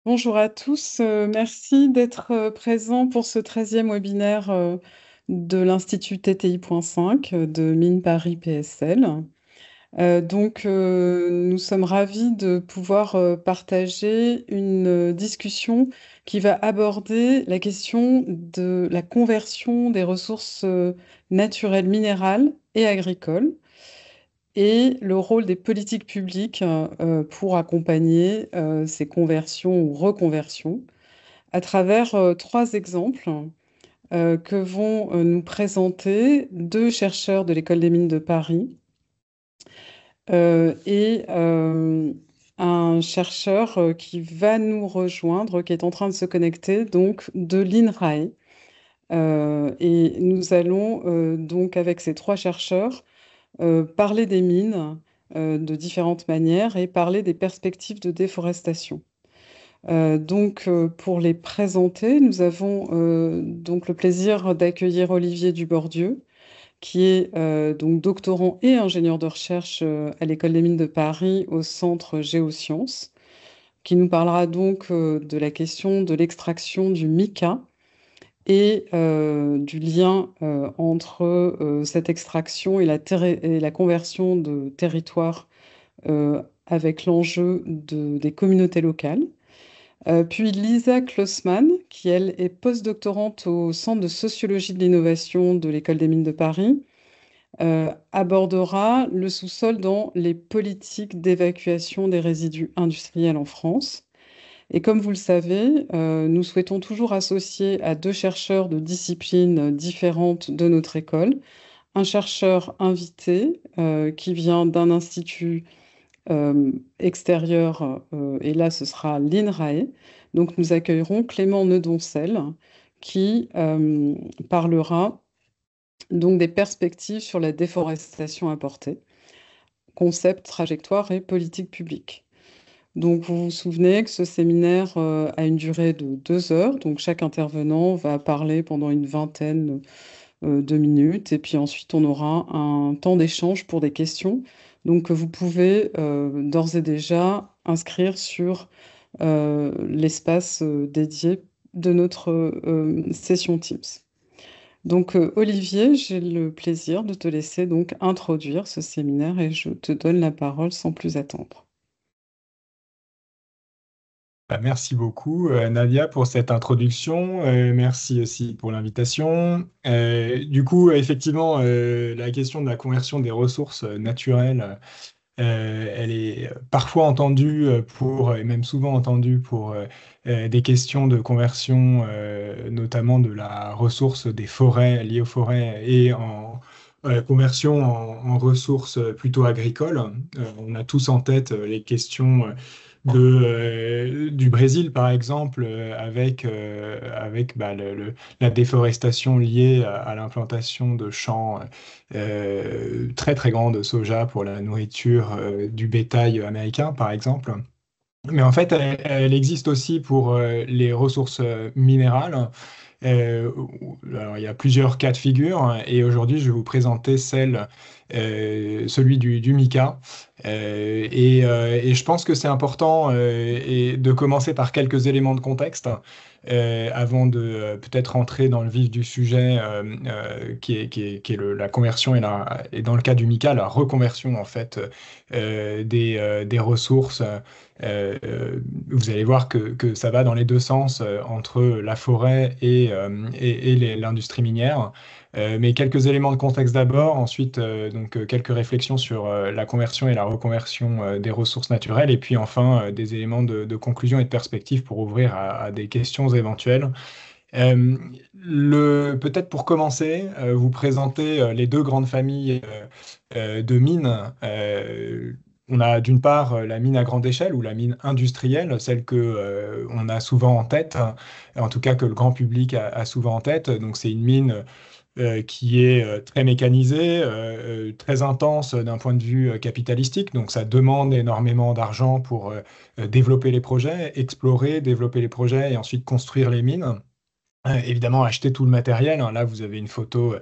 Bonjour à tous, merci d'être présents pour ce 13e webinaire de l'Institut TTI.5 de Mines Paris PSL. Nous sommes ravis de pouvoir partager une discussion qui va aborder la question de la conversion des ressources naturelles minérales et agricoles et le rôle des politiques publiques pour accompagner ces conversions ou reconversions à travers trois exemples que vont nous présenter deux chercheurs de l'École des mines de Paris et un chercheur qui va nous rejoindre, qui est en train de se connecter, donc de l'INRAE. Et nous allons donc avec ces trois chercheurs parler des mines de différentes manières et parler des perspectives de déforestation. Pour les présenter, nous avons donc le plaisir d'accueillir Olivier Dubordieu, qui est donc doctorant et ingénieur de recherche à l'École des mines de Paris au Centre Géosciences, qui nous parlera donc de la question de l'extraction du mica et du lien entre cette extraction et et la conversion de territoires avec l'enjeu des communautés locales. Puis Lisa Klossmann, qui elle est postdoctorante au Centre de sociologie de l'innovation de l'École des mines de Paris, abordera le sous-sol dans les politiques d'évacuation des résidus industriels en France. Et comme vous le savez, nous souhaitons toujours associer à deux chercheurs de disciplines différentes de notre école, un chercheur invité qui vient d'un institut extérieur, et là ce sera l'INRAE. Donc nous accueillerons Clément Neudoncel qui parlera donc des perspectives sur la déforestation apportée, concept, trajectoire et politique publique. Donc vous vous souvenez que ce séminaire a une durée de 2 heures, donc chaque intervenant va parler pendant une vingtaine de minutes, et puis ensuite on aura un temps d'échange pour des questions, donc que vous pouvez d'ores et déjà inscrire sur l'espace dédié de notre session Teams. Donc Olivier, j'ai le plaisir de te laisser donc introduire ce séminaire et je te donne la parole sans plus attendre. Merci beaucoup, Nadia, pour cette introduction. Merci aussi pour l'invitation. Effectivement, la question de la conversion des ressources naturelles, elle est parfois entendue et même souvent entendue pour des questions de conversion, notamment de la ressource des forêts, liées aux forêts, et en conversion en ressources plutôt agricoles. On a tous en tête les questions du Brésil, par exemple, avec la déforestation liée à l'implantation de champs très très grands de soja pour la nourriture du bétail américain, par exemple. Mais en fait, elle existe aussi pour les ressources minérales. Alors, il y a plusieurs cas de figure, hein, et aujourd'hui, je vais vous présenter celui du mica. Et je pense que c'est important de commencer par quelques éléments de contexte avant de peut-être rentrer dans le vif du sujet qui est la conversion et dans le cas du mica, la reconversion en fait des ressources. Vous allez voir que ça va dans les deux sens entre la forêt et l'industrie minière. Mais quelques éléments de contexte d'abord, ensuite quelques réflexions sur la conversion et la reconversion des ressources naturelles, et puis enfin des éléments de conclusion et de perspective pour ouvrir à des questions éventuelles. Peut-être pour commencer, vous présenter les deux grandes familles de mines. On a d'une part la mine à grande échelle ou la mine industrielle, celle que on a souvent en tête, hein, en tout cas que le grand public a souvent en tête. Donc c'est une mine qui est très mécanisée, très intense d'un point de vue capitalistique. Donc ça demande énormément d'argent pour développer les projets, explorer, développer les projets et ensuite construire les mines. Évidemment, acheter tout le matériel, hein. Là, vous avez une photo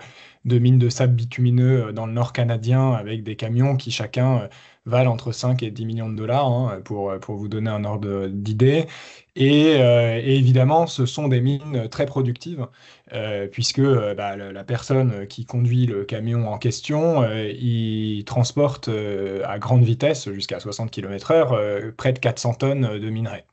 de mines de sable bitumineux dans le nord canadien avec des camions qui chacun valent entre 5 et 10 millions de dollars, hein, pour vous donner un ordre d'idée. Et évidemment, ce sont des mines très productives puisque bah, la personne qui conduit le camion en question, il transporte à grande vitesse, jusqu'à 60 km/h, près de 400 tonnes de minerais.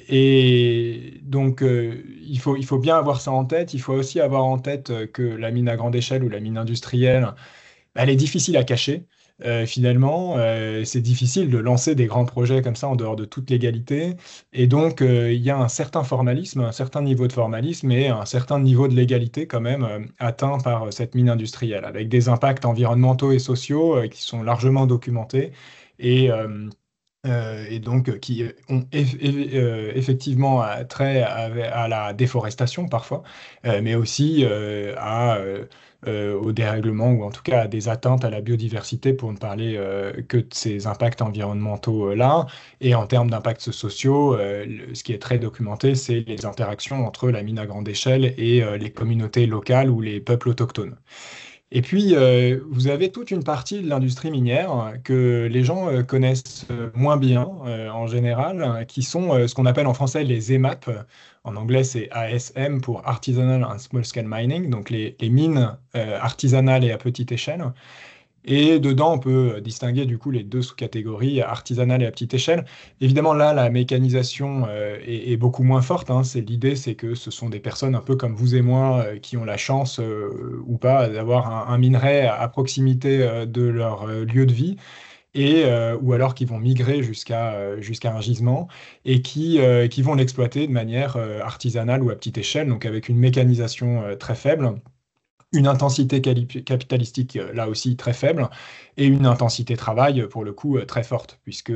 Et donc, il faut bien avoir ça en tête. Il faut aussi avoir en tête que la mine à grande échelle ou la mine industrielle, bah, elle est difficile à cacher. Finalement, c'est difficile de lancer des grands projets comme ça en dehors de toute légalité. Et donc, il y a un certain formalisme, un certain niveau de formalisme et un certain niveau de légalité quand même atteint par cette mine industrielle, avec des impacts environnementaux et sociaux qui sont largement documentés. Et donc qui ont effectivement trait à la déforestation parfois, mais aussi au dérèglement ou en tout cas à des atteintes à la biodiversité pour ne parler que de ces impacts environnementaux là. Et en termes d'impacts sociaux, ce qui est très documenté, c'est les interactions entre la mine à grande échelle et les communautés locales ou les peuples autochtones. Et puis, vous avez toute une partie de l'industrie minière que les gens connaissent moins bien en général, qui sont ce qu'on appelle en français les EMAP. En anglais, c'est ASM pour Artisanal and Small Scale Mining, donc les mines artisanales et à petite échelle. Et dedans, on peut distinguer du coup les deux sous-catégories, artisanale et à petite échelle. Évidemment, là, la mécanisation est beaucoup moins forte, hein. L'idée, c'est que ce sont des personnes un peu comme vous et moi qui ont la chance ou pas d'avoir un minerai à proximité de leur lieu de vie. Ou alors qui vont migrer jusqu'à un gisement et qui vont l'exploiter de manière artisanale ou à petite échelle, donc avec une mécanisation très faible, une intensité capitalistique là aussi très faible et une intensité de travail pour le coup très forte, puisque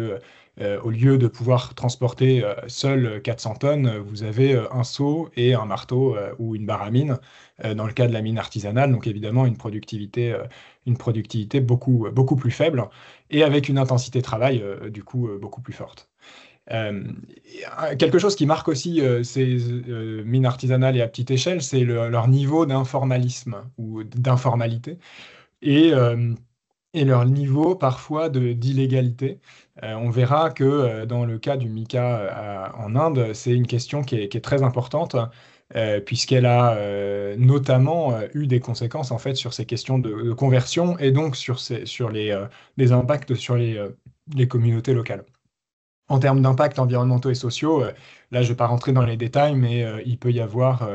au lieu de pouvoir transporter seul 400 tonnes, vous avez un seau et un marteau ou une barre à mine dans le cas de la mine artisanale, donc évidemment une productivité beaucoup plus faible et avec une intensité de travail du coup beaucoup plus forte. Euh, Quelque chose qui marque aussi ces mines artisanales et à petite échelle, c'est leur niveau d'informalisme ou d'informalité et, euh, et leur niveau parfois d'illégalité. On verra que dans le cas du mica en Inde, c'est une question qui est très importante. Puisqu'elle a notamment eu des conséquences en fait sur ces questions de conversion et donc sur les impacts sur les communautés locales. En termes d'impact environnementaux et sociaux, là je ne vais pas rentrer dans les détails, mais il peut y avoir,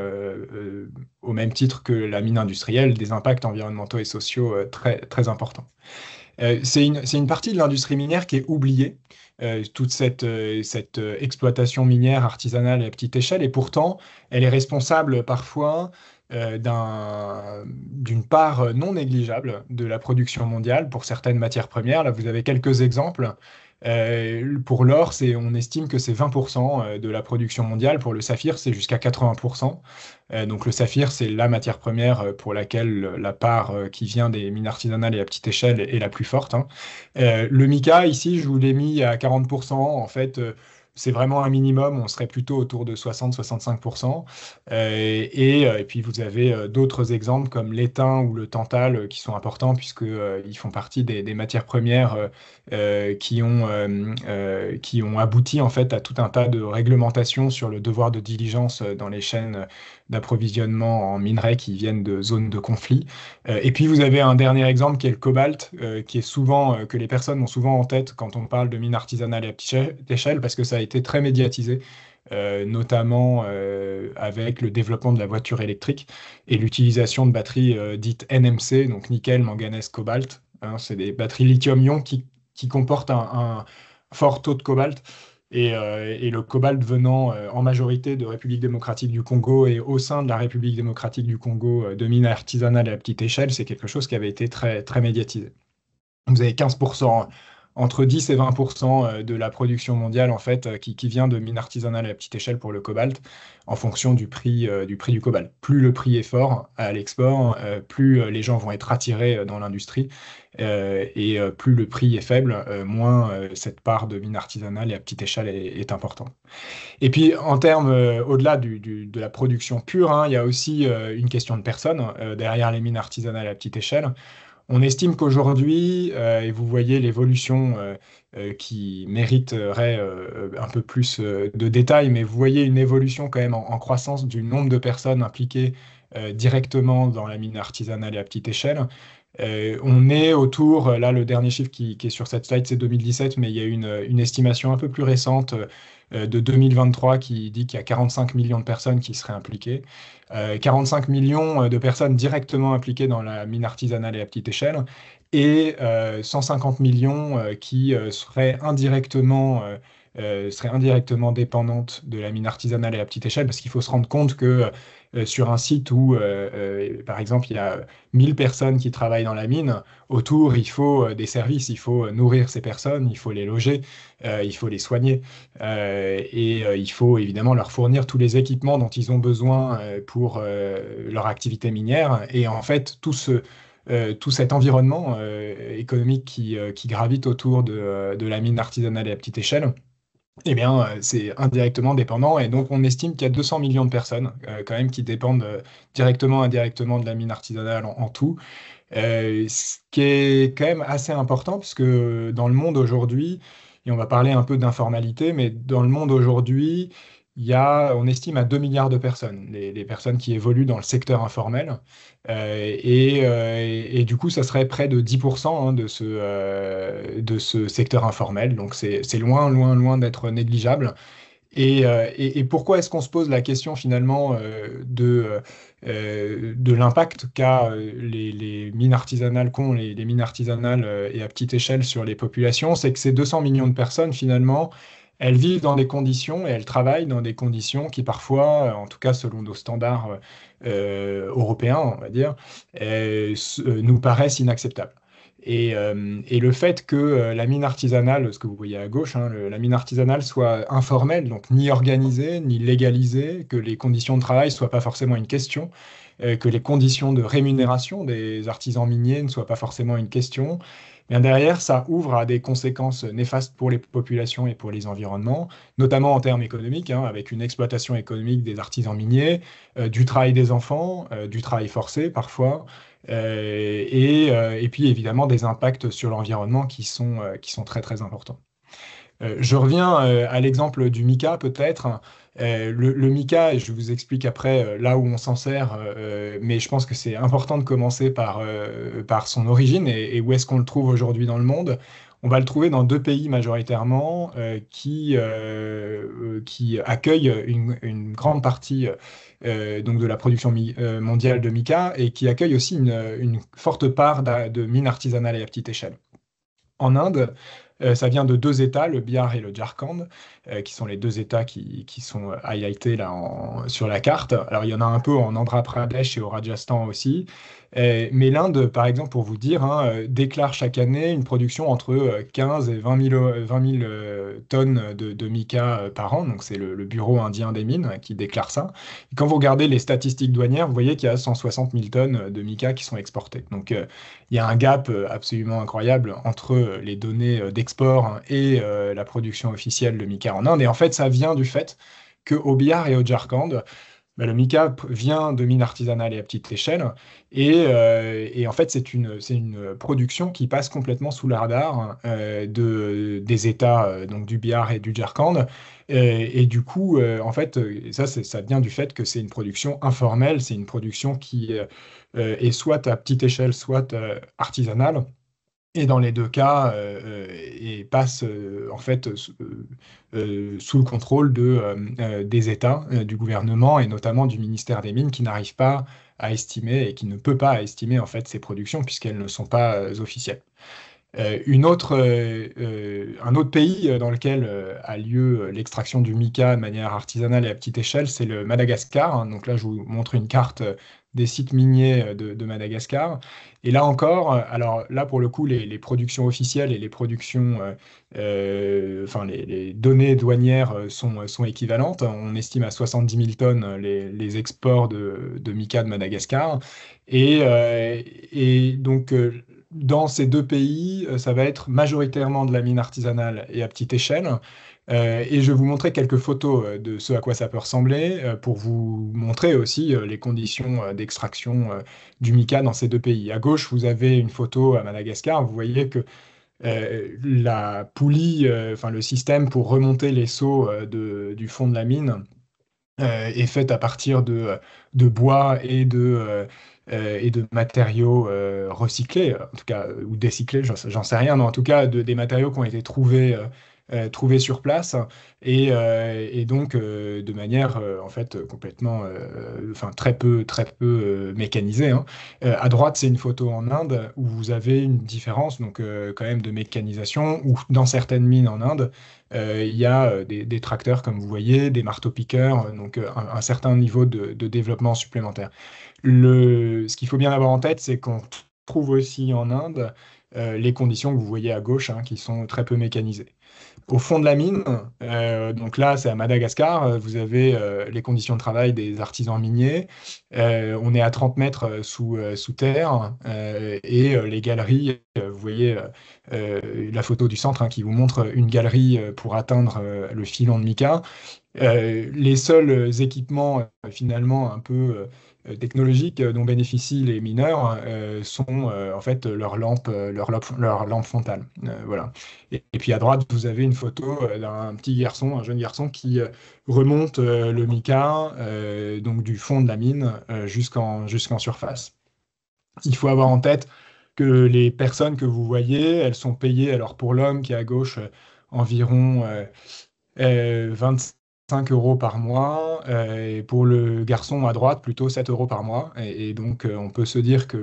au même titre que la mine industrielle, des impacts environnementaux et sociaux très importants. C'est une partie de l'industrie minière qui est oubliée, toute cette exploitation minière artisanale à petite échelle, et pourtant elle est responsable parfois d'une part non négligeable de la production mondiale pour certaines matières premières. Là, vous avez quelques exemples. Pour l'or, on estime que c'est 20% de la production mondiale. Pour le saphir, c'est jusqu'à 80%. Donc le saphir, c'est la matière première pour laquelle la part qui vient des mines artisanales et à petite échelle est la plus forte, hein. Le mica, ici, je vous l'ai mis à 40%. En fait, c'est vraiment un minimum. On serait plutôt autour de 60-65%. Et puis, vous avez d'autres exemples comme l'étain ou le tantal qui sont importants puisque ils font partie des matières premières qui ont abouti en fait à tout un tas de réglementations sur le devoir de diligence dans les chaînes d'approvisionnement en minerais qui viennent de zones de conflit. Et puis vous avez un dernier exemple qui est le cobalt, qui est souvent que les personnes ont souvent en tête quand on parle de mines artisanales et à petite échelle, parce que ça a été très médiatisé. Notamment avec le développement de la voiture électrique et l'utilisation de batteries dites NMC, donc nickel, manganèse, cobalt, hein. C'est des batteries lithium-ion qui comportent un fort taux de cobalt. Et le cobalt venant en majorité de République démocratique du Congo et au sein de la République démocratique du Congo de mines artisanales à petite échelle, c'est quelque chose qui avait été très médiatisé. Vous avez 15% entre 10 et 20% de la production mondiale, en fait, qui vient de mines artisanales à petite échelle pour le cobalt, en fonction du prix du cobalt. Plus le prix est fort à l'export, plus les gens vont être attirés dans l'industrie, et plus le prix est faible, moins cette part de mines artisanales et à petite échelle est importante. Et puis, en termes, au-delà de la production pure, hein, il y a aussi une question de personnes derrière les mines artisanales à petite échelle. On estime qu'aujourd'hui, et vous voyez l'évolution qui mériterait un peu plus de détails, mais vous voyez une évolution quand même en croissance du nombre de personnes impliquées directement dans la mine artisanale et à petite échelle. On est autour, là le dernier chiffre qui est sur cette slide c'est 2017, mais il y a une estimation un peu plus récente de 2023 qui dit qu'il y a 45 millions de personnes qui seraient impliquées. 45 millions de personnes directement impliquées dans la mine artisanale et à petite échelle, et 150 millions seraient indirectement dépendantes de la mine artisanale et à petite échelle, parce qu'il faut se rendre compte que sur un site où, par exemple, il y a 1000 personnes qui travaillent dans la mine, autour, il faut des services, il faut nourrir ces personnes, il faut les loger, il faut les soigner, et il faut évidemment leur fournir tous les équipements dont ils ont besoin pour leur activité minière. Et en fait, tout cet environnement économique qui gravite autour de la mine artisanale et à petite échelle, eh bien, c'est indirectement dépendant. Et donc, on estime qu'il y a 200 millions de personnes quand même qui dépendent directement, indirectement de la mine artisanale en tout. Ce qui est quand même assez important, puisque dans le monde aujourd'hui, et on va parler un peu d'informalité, mais dans le monde aujourd'hui, on estime à 2 milliards de personnes, les personnes qui évoluent dans le secteur informel. Et du coup, ça serait près de 10% hein, de ce secteur informel. Donc, c'est loin, loin, loin d'être négligeable. Et pourquoi est-ce qu'on se pose la question finalement de l'impact qu'a les mines artisanales, qu'ont les mines artisanales et à petite échelle sur les populations? C'est que ces 200 millions de personnes finalement, elles vivent dans des conditions et elles travaillent dans des conditions qui parfois, en tout cas selon nos standards européens, on va dire, nous paraissent inacceptables. Et le fait que la mine artisanale, ce que vous voyez à gauche, hein, la mine artisanale soit informelle, donc ni organisée, ni légalisée, que les conditions de travail ne soient pas forcément une question, que les conditions de rémunération des artisans miniers ne soient pas forcément une question, bien derrière, ça ouvre à des conséquences néfastes pour les populations et pour les environnements, notamment en termes économiques, hein, avec une exploitation économique des artisans miniers, du travail des enfants, du travail forcé parfois, et puis évidemment des impacts sur l'environnement qui sont très très importants. Je reviens à l'exemple du mica peut-être. Le mica, et je vous explique après là où on s'en sert, mais je pense que c'est important de commencer par son origine et où est-ce qu'on le trouve aujourd'hui dans le monde. On va le trouver dans deux pays majoritairement qui accueillent une grande partie donc de la production mondiale de mica et qui accueillent aussi une forte part de mines artisanales et à petite échelle. En Inde, ça vient de deux États, le Bihar et le Jharkhand, qui sont les deux États qui sont highlightés là sur la carte. Alors, il y en a un peu en Andhra Pradesh et au Rajasthan aussi. Mais l'Inde, par exemple, pour vous dire, hein, déclare chaque année une production entre 15 et 20 000 tonnes de mica par an. Donc, c'est le Bureau indien des mines qui déclare ça. Et quand vous regardez les statistiques douanières, vous voyez qu'il y a 160 000 tonnes de mica qui sont exportées. Donc, il y a un gap absolument incroyable entre les données d'export hein, et la production officielle de mica en Inde. Et en fait, ça vient du fait qu'au Bihar et au Jharkhand, bah, le mica vient de mines artisanales et à petite échelle. Et en fait, c'est une production qui passe complètement sous le radar des États donc du Bihar et du Jharkhand. Et du coup, en fait, ça vient du fait que c'est une production informelle, c'est une production qui est soit à petite échelle, soit artisanale. Et dans les deux cas, et passe en fait sous le contrôle des États, du gouvernement et notamment du ministère des Mines qui n'arrive pas à estimer et qui ne peut pas estimer en fait ces productions puisqu'elles ne sont pas officielles. Un autre pays dans lequel a lieu l'extraction du mica de manière artisanale et à petite échelle, c'est le Madagascar, hein. Donc là, je vous montre une carte des sites miniers de Madagascar. Et là encore, alors là, pour le coup, les productions officielles et les productions, enfin, les données douanières sont équivalentes. On estime à 70 000 tonnes les exports de mica de Madagascar. Et donc, dans ces deux pays, ça va être majoritairement de la mine artisanale et à petite échelle. Et je vais vous montrer quelques photos de ce à quoi ça peut ressembler pour vous montrer aussi les conditions d'extraction du mica dans ces deux pays. À gauche, vous avez une photo à Madagascar. Vous voyez que la poulie, enfin le système pour remonter les seaux du fond de la mine est faite à partir de bois et de matériaux recyclés, en tout cas, ou décyclés, j'en sais rien, mais en tout cas des matériaux qui ont été trouvés sur place et donc de manière en fait complètement, enfin très peu mécanisée, hein. À droite, c'est une photo en Inde où vous avez une différence donc quand même de mécanisation où dans certaines mines en Inde il y a des tracteurs, comme vous voyez, des marteaux-piqueurs, donc un certain niveau de développement supplémentaire. Ce qu'il faut bien avoir en tête, c'est qu'on trouve aussi en Inde les conditions que vous voyez à gauche, hein, qui sont très peu mécanisées. Au fond de la mine, donc là c'est à Madagascar, vous avez les conditions de travail des artisans miniers. On est à 30 mètres sous terre et les galeries, vous voyez la photo du centre hein, qui vous montre une galerie pour atteindre le filon de mica. Les seuls équipements finalement un peu technologiques dont bénéficient les mineurs sont en fait leurs lampes frontales. Voilà. Et puis à droite, vous avez une photo d'un petit garçon, un jeune garçon qui remonte le mica donc du fond de la mine jusqu'en surface. Il faut avoir en tête que les personnes que vous voyez, elles sont payées, alors pour l'homme qui est à gauche, environ 25 euros par mois, et pour le garçon à droite, plutôt 7 euros par mois. Et donc, on peut se dire que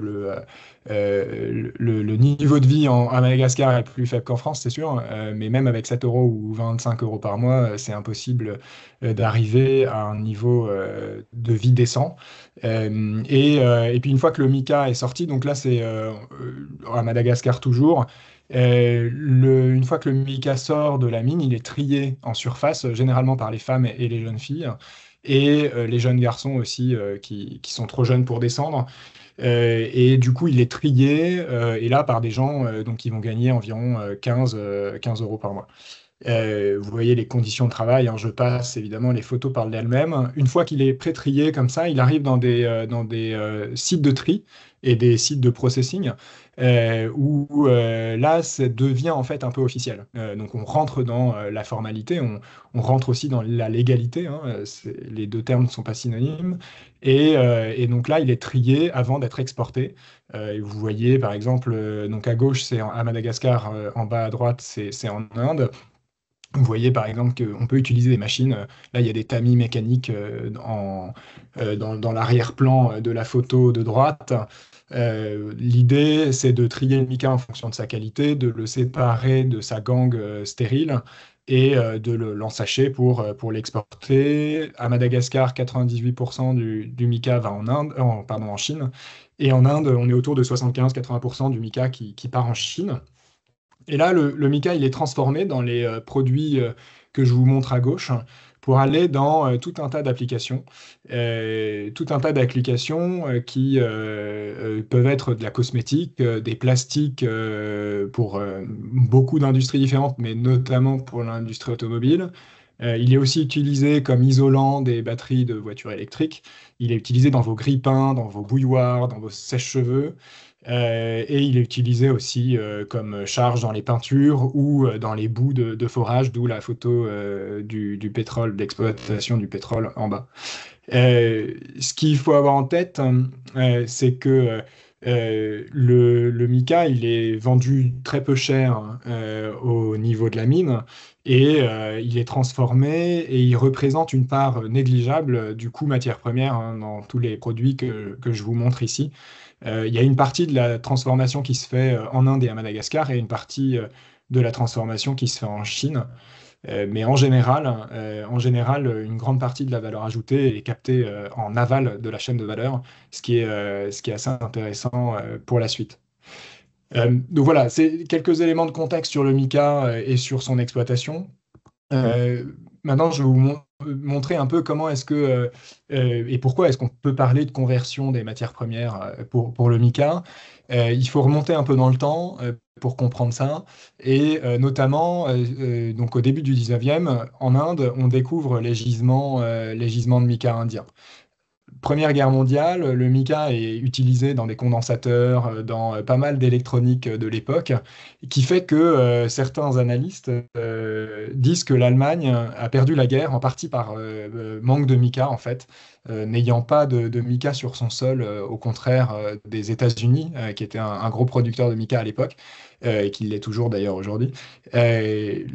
le niveau de vie à Madagascar est plus faible qu'en France, c'est sûr, mais même avec 7 euros ou 25 euros par mois, c'est impossible d'arriver à un niveau de vie décent. Et puis, une fois que le mica est sorti, donc là, c'est à Madagascar toujours. Une fois que le mica sort de la mine, il est trié en surface, généralement par les femmes et les jeunes filles, et les jeunes garçons aussi qui sont trop jeunes pour descendre. Et du coup, il est trié, et là, par des gens donc, qui vont gagner environ 15 euros par mois. Vous voyez les conditions de travail, hein, je passe, évidemment, les photos parlent d'elles-mêmes. Une fois qu'il est pré-trié comme ça, il arrive dans des sites de tri et des sites de processing où là, ça devient en fait un peu officiel. Donc on rentre dans la formalité, on rentre aussi dans la légalité, hein, les deux termes ne sont pas synonymes. Et donc là, il est trié avant d'être exporté. Et vous voyez, par exemple, donc à gauche, c'est à Madagascar, en bas à droite, c'est en Inde. Vous voyez par exemple qu'on peut utiliser des machines. Là, il y a des tamis mécaniques dans l'arrière-plan de la photo de droite. L'idée, c'est de trier le mica en fonction de sa qualité, de le séparer de sa gangue stérile et de l'ensacher pour l'exporter. À Madagascar, 98% du mica va en Inde, pardon, en Chine. Et en Inde, on est autour de 75-80% du mica qui part en Chine. Et là, le mica, il est transformé dans les produits que je vous montre à gauche pour aller dans tout un tas d'applications. Tout un tas d'applications qui peuvent être de la cosmétique, des plastiques pour beaucoup d'industries différentes, mais notamment pour l'industrie automobile. Il est aussi utilisé comme isolant des batteries de voitures électriques. Il est utilisé dans vos grille-pains, dans vos bouilloires, dans vos sèche-cheveux. Et il est utilisé aussi comme charge dans les peintures ou dans les boues de forage, d'où la photo du pétrole, d'exploitation du pétrole en bas. Ce qu'il faut avoir en tête, c'est que le mica, il est vendu très peu cher au niveau de la mine et il est transformé et il représente une part négligeable du coût matière première hein, dans tous les produits que je vous montre ici. Il y a une partie de la transformation qui se fait en Inde et à Madagascar et une partie de la transformation qui se fait en Chine. Mais en général, une grande partie de la valeur ajoutée est captée en aval de la chaîne de valeur, ce qui est assez intéressant pour la suite. Donc voilà, c'est quelques éléments de contexte sur le mica et sur son exploitation. Euh, Maintenant, je vais vous montrer un peu comment est-ce que et pourquoi est-ce qu'on peut parler de conversion des matières premières pour le mica. Il faut remonter un peu dans le temps pour comprendre ça. Et notamment, donc au début du 19e, en Inde, on découvre les gisements de mica indiens. Première Guerre mondiale, le mica est utilisé dans des condensateurs, dans pas mal d'électronique de l'époque, qui fait que certains analystes disent que l'Allemagne a perdu la guerre en partie par manque de mica, en fait, n'ayant pas de mica sur son sol, au contraire des États-Unis, qui étaient un gros producteur de mica à l'époque, et qui l'est toujours d'ailleurs aujourd'hui, et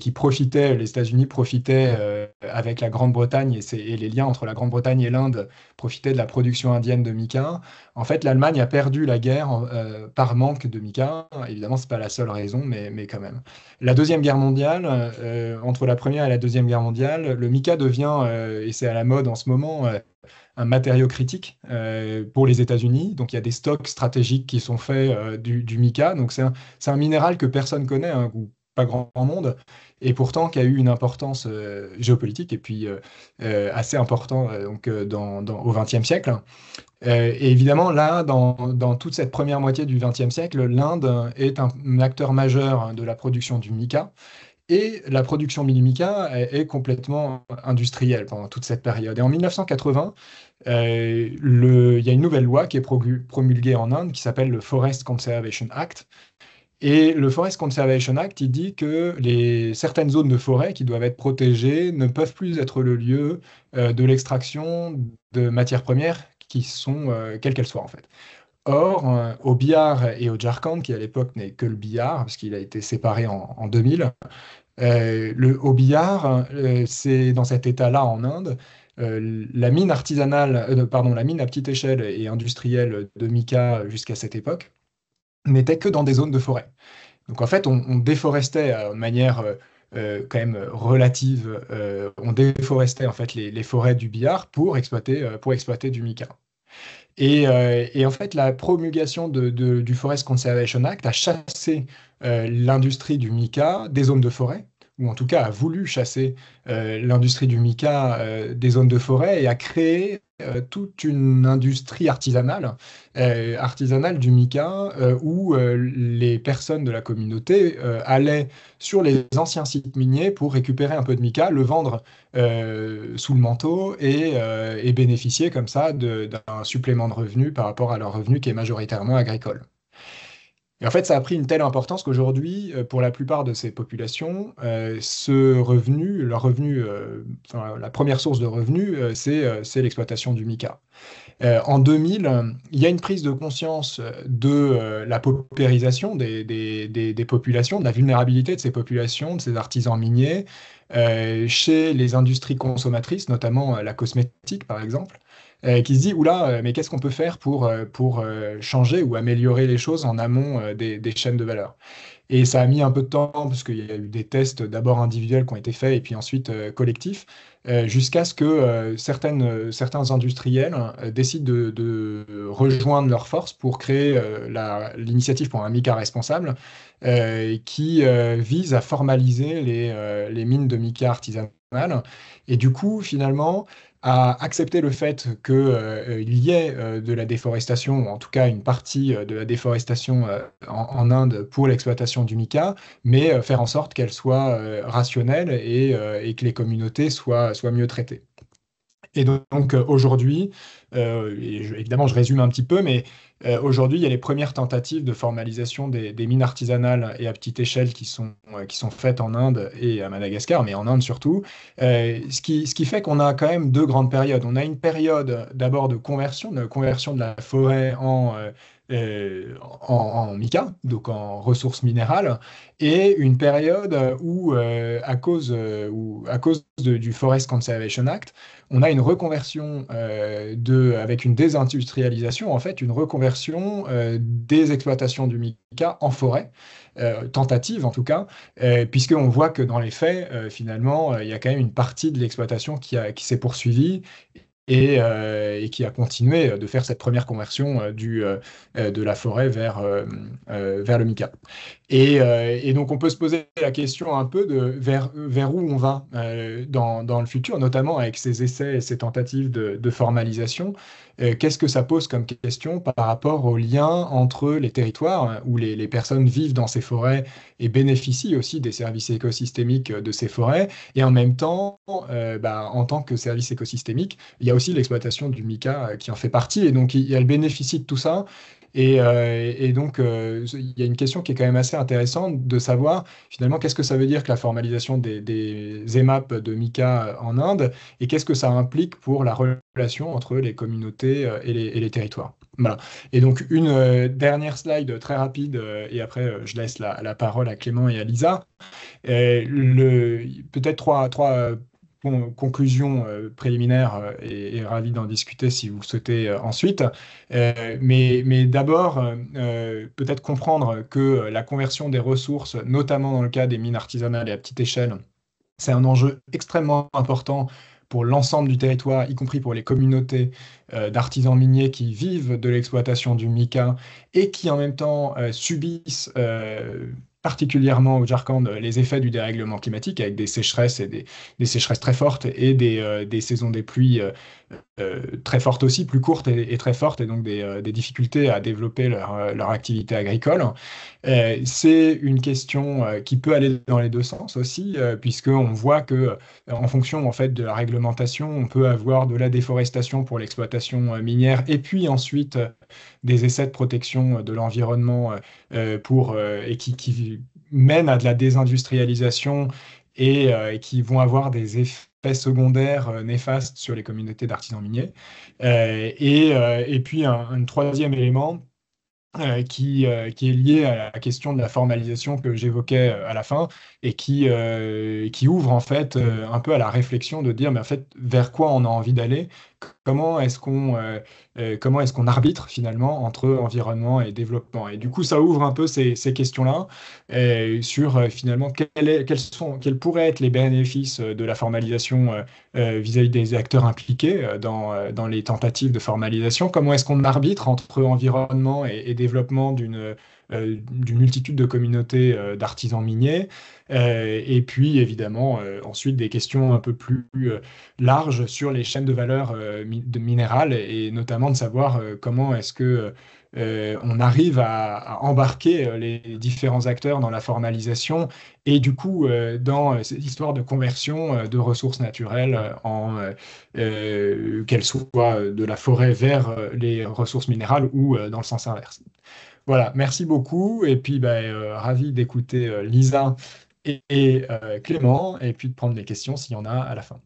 qui profitaient, les États-Unis profitaient avec la Grande-Bretagne et les liens entre la Grande-Bretagne et l'Inde profitaient de la production indienne de mica. En fait, l'Allemagne a perdu la guerre par manque de mica. Évidemment, c'est pas la seule raison, mais quand même. La Deuxième Guerre mondiale, entre la Première et la Deuxième Guerre mondiale, le mica devient, et c'est à la mode en ce moment, un matériau critique pour les États-Unis. Donc, il y a des stocks stratégiques qui sont faits du mica. Donc, c'est un minéral que personne connaît, hein, ou pas grand monde, et pourtant qui a eu une importance géopolitique et puis assez important donc, au XXe siècle. Et évidemment, là, dans toute cette première moitié du XXe siècle, l'Inde est un acteur majeur de la production du mica. Et la production mica est complètement industrielle pendant toute cette période. Et en 1980, il y a une nouvelle loi qui est promulguée en Inde qui s'appelle le Forest Conservation Act. Et le Forest Conservation Act, il dit que certaines zones de forêt qui doivent être protégées ne peuvent plus être le lieu de l'extraction de matières premières qui sont, quelles qu'elles soient en fait. Or, au Bihar et au Jharkhand, qui à l'époque n'est que le Bihar, parce qu'il a été séparé en 2000, au Bihar, c'est dans cet état-là en Inde, la mine artisanale, pardon, la mine à petite échelle et industrielle de mica jusqu'à cette époque n'était que dans des zones de forêt. Donc en fait, on déforestait de manière quand même relative, on déforestait en fait les forêts du Bihar pour exploiter du mica. Et en fait, la promulgation du Forest Conservation Act a chassé l'industrie du mica des zones de forêt, ou en tout cas a voulu chasser l'industrie du mica des zones de forêt et a créé toute une industrie artisanale du mica, où les personnes de la communauté allaient sur les anciens sites miniers pour récupérer un peu de mica, le vendre sous le manteau et bénéficier comme ça d'un supplément de revenus par rapport à leur revenu qui est majoritairement agricole. Et en fait, ça a pris une telle importance qu'aujourd'hui, pour la plupart de ces populations, ce revenu, leur revenu, enfin, la première source de revenus, c'est l'exploitation du mica. En 2000, il y a une prise de conscience de la paupérisation des populations, de la vulnérabilité de ces populations, de ces artisans miniers, chez les industries consommatrices, notamment la cosmétique par exemple, qui se dit, oula, mais qu'est-ce qu'on peut faire pour changer ou améliorer les choses en amont des chaînes de valeur? Et ça a mis un peu de temps parce qu'il y a eu des tests d'abord individuels qui ont été faits et puis ensuite collectifs, jusqu'à ce que certains industriels décident de rejoindre leurs forces pour créer l'initiative pour un mica responsable, qui vise à formaliser les mines de mica artisanales. Et du coup, finalement, à accepter le fait qu'il y ait de la déforestation, ou en tout cas une partie de la déforestation en Inde pour l'exploitation du mica, mais faire en sorte qu'elle soit rationnelle et que les communautés soient mieux traitées. Et donc aujourd'hui, évidemment je résume un petit peu, mais aujourd'hui il y a les premières tentatives de formalisation des mines artisanales et à petite échelle qui sont faites en Inde et à Madagascar, mais en Inde surtout, ce qui fait qu'on a quand même deux grandes périodes. On a une période d'abord de conversion de la forêt en mica, donc en ressources minérales, et une période où, à cause du Forest Conservation Act, on a une reconversion avec une désindustrialisation, en fait, une reconversion des exploitations du mica en forêt, tentative en tout cas, puisqu'on voit que dans les faits, finalement, il y a quand même une partie de l'exploitation qui s'est poursuivie et qui a continué de faire cette première conversion de la forêt vers le mica. Et donc on peut se poser la question un peu de vers où on va dans le futur, notamment avec ces essais et ces tentatives de formalisation. Qu'est-ce que ça pose comme question par rapport au lien entre les territoires où les personnes vivent dans ces forêts et bénéficient aussi des services écosystémiques de ces forêts, et en même temps, en tant que service écosystémique, il y a aussi l'exploitation du mica qui en fait partie, et donc elle bénéficie de tout ça. Et donc, il y a une question qui est quand même assez intéressante de savoir finalement qu'est-ce que ça veut dire que la formalisation des EMAP de mica en Inde, et qu'est-ce que ça implique pour la relation entre les communautés et les territoires. Voilà. Et donc, une dernière slide très rapide, et après, je laisse la parole à Clément et à Lisa. Peut-être trois conclusions préliminaires, et ravi d'en discuter si vous le souhaitez ensuite. Mais d'abord, peut-être comprendre que la conversion des ressources, notamment dans le cas des mines artisanales et à petite échelle, c'est un enjeu extrêmement important pour l'ensemble du territoire, y compris pour les communautés d'artisans miniers qui vivent de l'exploitation du mica et qui en même temps subissent particulièrement au Jharkhand les effets du dérèglement climatique avec des sécheresses et des sécheresses très fortes et des saisons des pluies très fortes aussi, plus courtes et très fortes, et donc des difficultés à développer leur activité agricole. C'est une question qui peut aller dans les deux sens aussi, puisqu'on voit que en fonction en fait de la réglementation, on peut avoir de la déforestation pour l'exploitation minière, et puis ensuite des essais de protection de l'environnement et qui mènent à de la désindustrialisation et qui vont avoir des effets secondaires néfastes sur les communautés d'artisans miniers. Et puis un troisième élément qui est lié à la question de la formalisation que j'évoquais à la fin, et qui ouvre en fait un peu à la réflexion de dire mais en fait vers quoi on a envie d'aller, comment est-ce qu'on arbitre finalement entre environnement et développement. Et du coup ça ouvre un peu ces questions-là sur finalement quels pourraient être les bénéfices de la formalisation vis-à-vis des acteurs impliqués dans les tentatives de formalisation. Comment est-ce qu'on arbitre entre environnement et développement d'une multitude de communautés d'artisans miniers. Et puis évidemment ensuite des questions un peu plus larges sur les chaînes de valeur minérales, et notamment de savoir comment est-ce que on arrive à embarquer les différents acteurs dans la formalisation, et du coup dans cette histoire de conversion de ressources naturelles qu'elles soient de la forêt vers les ressources minérales ou dans le sens inverse. Voilà, merci beaucoup. Et puis, ravi d'écouter Lisa et Clément, et puis de prendre les questions s'il y en a à la fin.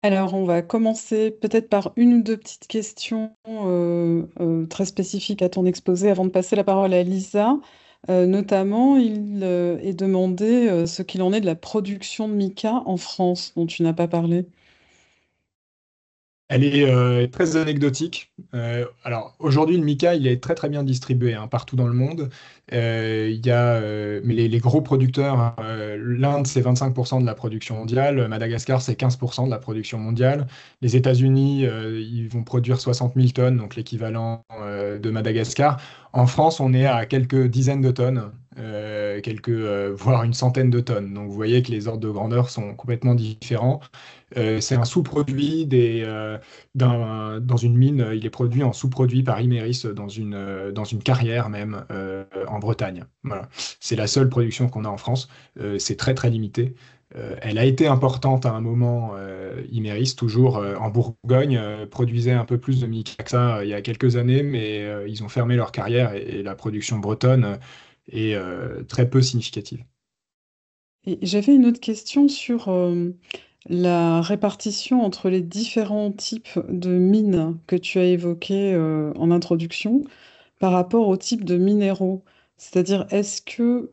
Alors, on va commencer peut-être par une ou deux petites questions très spécifiques à ton exposé avant de passer la parole à Lisa. Notamment, il est demandé ce qu'il en est de la production de mica en France, dont tu n'as pas parlé. Elle est très anecdotique. Alors aujourd'hui, le mica, il est très très bien distribué hein, partout dans le monde. Mais les gros producteurs, l'Inde, c'est 25% de la production mondiale, Madagascar, c'est 15% de la production mondiale. Les États-Unis, ils vont produire 60 000 tonnes, donc l'équivalent de Madagascar. En France, on est à quelques dizaines de tonnes, voire une centaine de tonnes. Donc vous voyez que les ordres de grandeur sont complètement différents. C'est un sous-produit dans une mine. Il est produit en sous-produit par Imerys dans une carrière même en Bretagne. Voilà. C'est la seule production qu'on a en France. C'est très très limité. Elle a été importante à un moment. Imerys, toujours en Bourgogne, produisait un peu plus de mica que ça il y a quelques années, mais ils ont fermé leur carrière, et la production bretonne est très peu significative. Et j'avais une autre question sur la répartition entre les différents types de mines que tu as évoqués en introduction par rapport au type de minéraux. C'est-à-dire, est-ce que,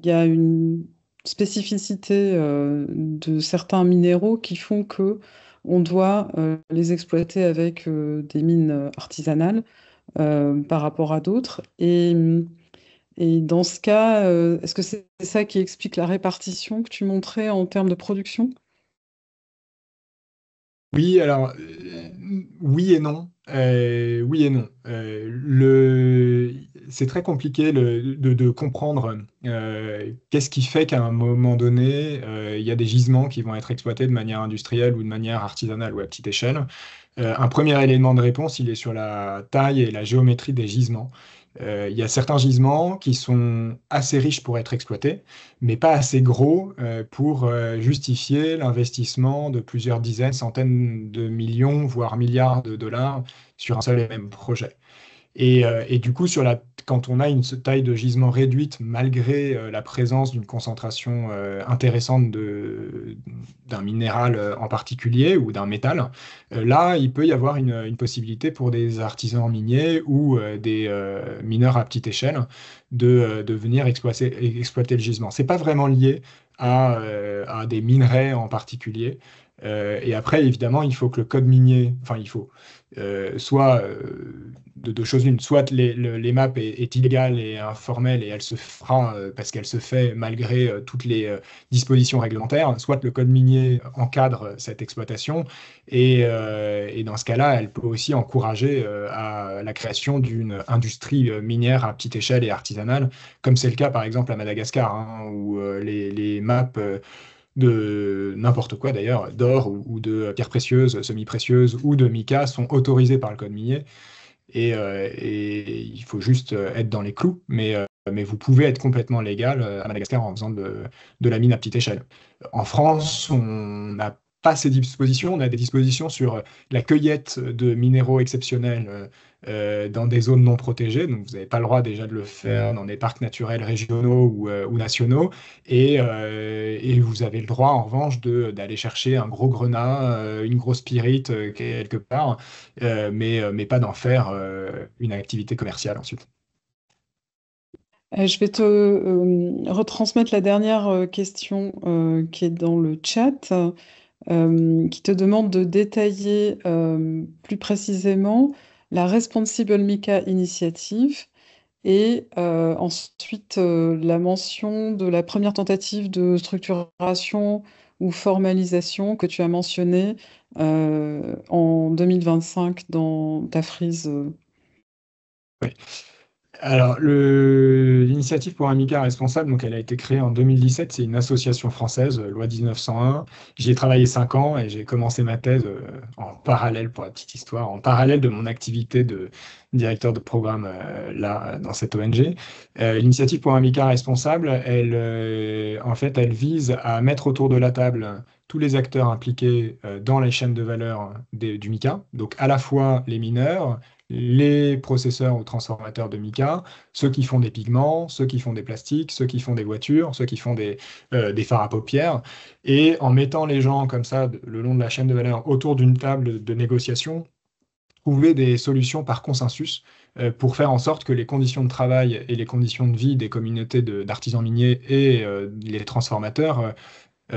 il y a une spécificité de certains minéraux qui font que on doit les exploiter avec des mines artisanales par rapport à d'autres? Et dans ce cas, est-ce que c'est ça qui explique la répartition que tu montrais en termes de production? Oui, alors, oui et non. Oui et non. C'est très compliqué de comprendre qu'est-ce qui fait qu'à un moment donné, il y a des gisements qui vont être exploités de manière industrielle ou de manière artisanale ou à petite échelle. Un premier élément de réponse, il est sur la taille et la géométrie des gisements. Il y a certains gisements qui sont assez riches pour être exploités, mais pas assez gros pour justifier l'investissement de plusieurs dizaines, centaines de millions, voire milliards de dollars sur un seul et même projet. Et du coup, quand on a une taille de gisement réduite, malgré la présence d'une concentration intéressante d'un minéral en particulier ou d'un métal, là, il peut y avoir une possibilité pour des artisans miniers ou des mineurs à petite échelle de venir exploiter le gisement. C'est pas vraiment lié à des minerais en particulier. Et après, évidemment, il faut que le code minier, enfin, il faut soit de deux choses l'une, soit l'EMAP est illégale et informelle et elle se fera parce qu'elle se fait malgré toutes les dispositions réglementaires, soit le code minier encadre cette exploitation et dans ce cas-là, elle peut aussi encourager à la création d'une industrie minière à petite échelle et artisanale, comme c'est le cas par exemple à Madagascar, hein, où les MAP de n'importe quoi d'ailleurs, d'or ou de pierres précieuses, semi-précieuses ou de mica sont autorisés par le code minier et il faut juste être dans les clous, mais vous pouvez être complètement légal à Madagascar en faisant de la mine à petite échelle. En France, on n'a pas ces dispositions, on a des dispositions sur la cueillette de minéraux exceptionnels dans des zones non protégées, donc vous n'avez pas le droit déjà de le faire dans des parcs naturels régionaux ou nationaux, et vous avez le droit en revanche d'aller chercher un gros grenat, une grosse pyrite quelque part mais pas d'en faire une activité commerciale ensuite. Je vais te retransmettre la dernière question qui est dans le chat, qui te demande de détailler plus précisément la Responsible Mica Initiative et ensuite la mention de la première tentative de structuration ou formalisation que tu as mentionnée en 2025 dans ta frise. Oui. Alors, l'initiative pour un MICA responsable, donc elle a été créée en 2017, c'est une association française, loi 1901. J'y ai travaillé 5 ans et j'ai commencé ma thèse en parallèle, pour la petite histoire, en parallèle de mon activité de directeur de programme là, dans cette ONG. L'initiative pour un MICA responsable, en fait, elle vise à mettre autour de la table tous les acteurs impliqués dans les chaînes de valeur du MICA, donc à la fois les mineurs, les processeurs ou transformateurs de mica, ceux qui font des pigments, ceux qui font des plastiques, ceux qui font des voitures, ceux qui font des fards à paupières. Et en mettant les gens comme ça le long de la chaîne de valeur autour d'une table de négociation, trouver des solutions par consensus pour faire en sorte que les conditions de travail et les conditions de vie des communautés d'artisans miniers et les transformateurs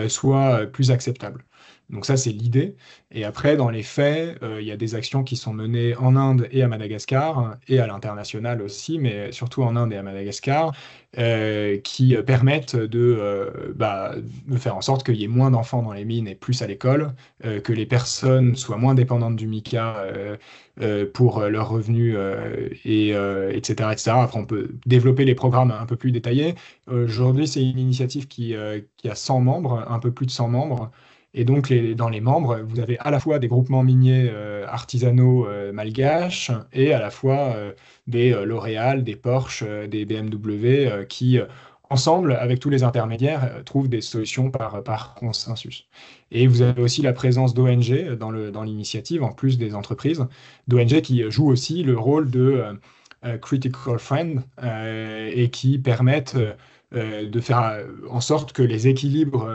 soit plus acceptable. Donc ça, c'est l'idée. Et après, dans les faits, il y a des actions qui sont menées en Inde et à Madagascar, et à l'international aussi, mais surtout en Inde et à Madagascar, qui permettent de faire en sorte qu'il y ait moins d'enfants dans les mines et plus à l'école, que les personnes soient moins dépendantes du mica pour leurs revenus, etc., etc. Après, on peut développer les programmes un peu plus détaillés. Aujourd'hui, c'est une initiative qui a 100 membres, un peu plus de 100 membres. Et donc, dans les membres, vous avez à la fois des groupements miniers artisanaux malgaches et à la fois des L'Oréal, des Porsche, des BMW qui, ensemble, avec tous les intermédiaires, trouvent des solutions par consensus. Et vous avez aussi la présence d'ONG dans l'initiative, en plus des entreprises, d'ONG qui jouent aussi le rôle de critical friend et qui permettent de faire en sorte que les équilibres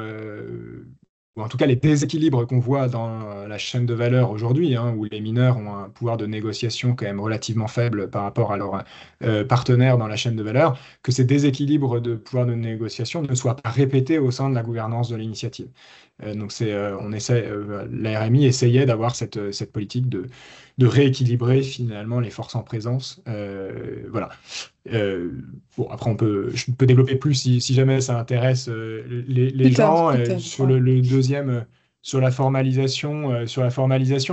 ou en tout cas les déséquilibres qu'on voit dans la chaîne de valeur aujourd'hui, hein, où les mineurs ont un pouvoir de négociation quand même relativement faible par rapport à leurs partenaires dans la chaîne de valeur, que ces déséquilibres de pouvoir de négociation ne soient pas répétés au sein de la gouvernance de l'initiative. Donc la RMI essayait d'avoir cette politique de rééquilibrer finalement les forces en présence. Voilà. Euh, bon, après, je peux développer plus si jamais ça intéresse les gens. Plus tard, Sur ouais. le deuxième, sur la formalisation,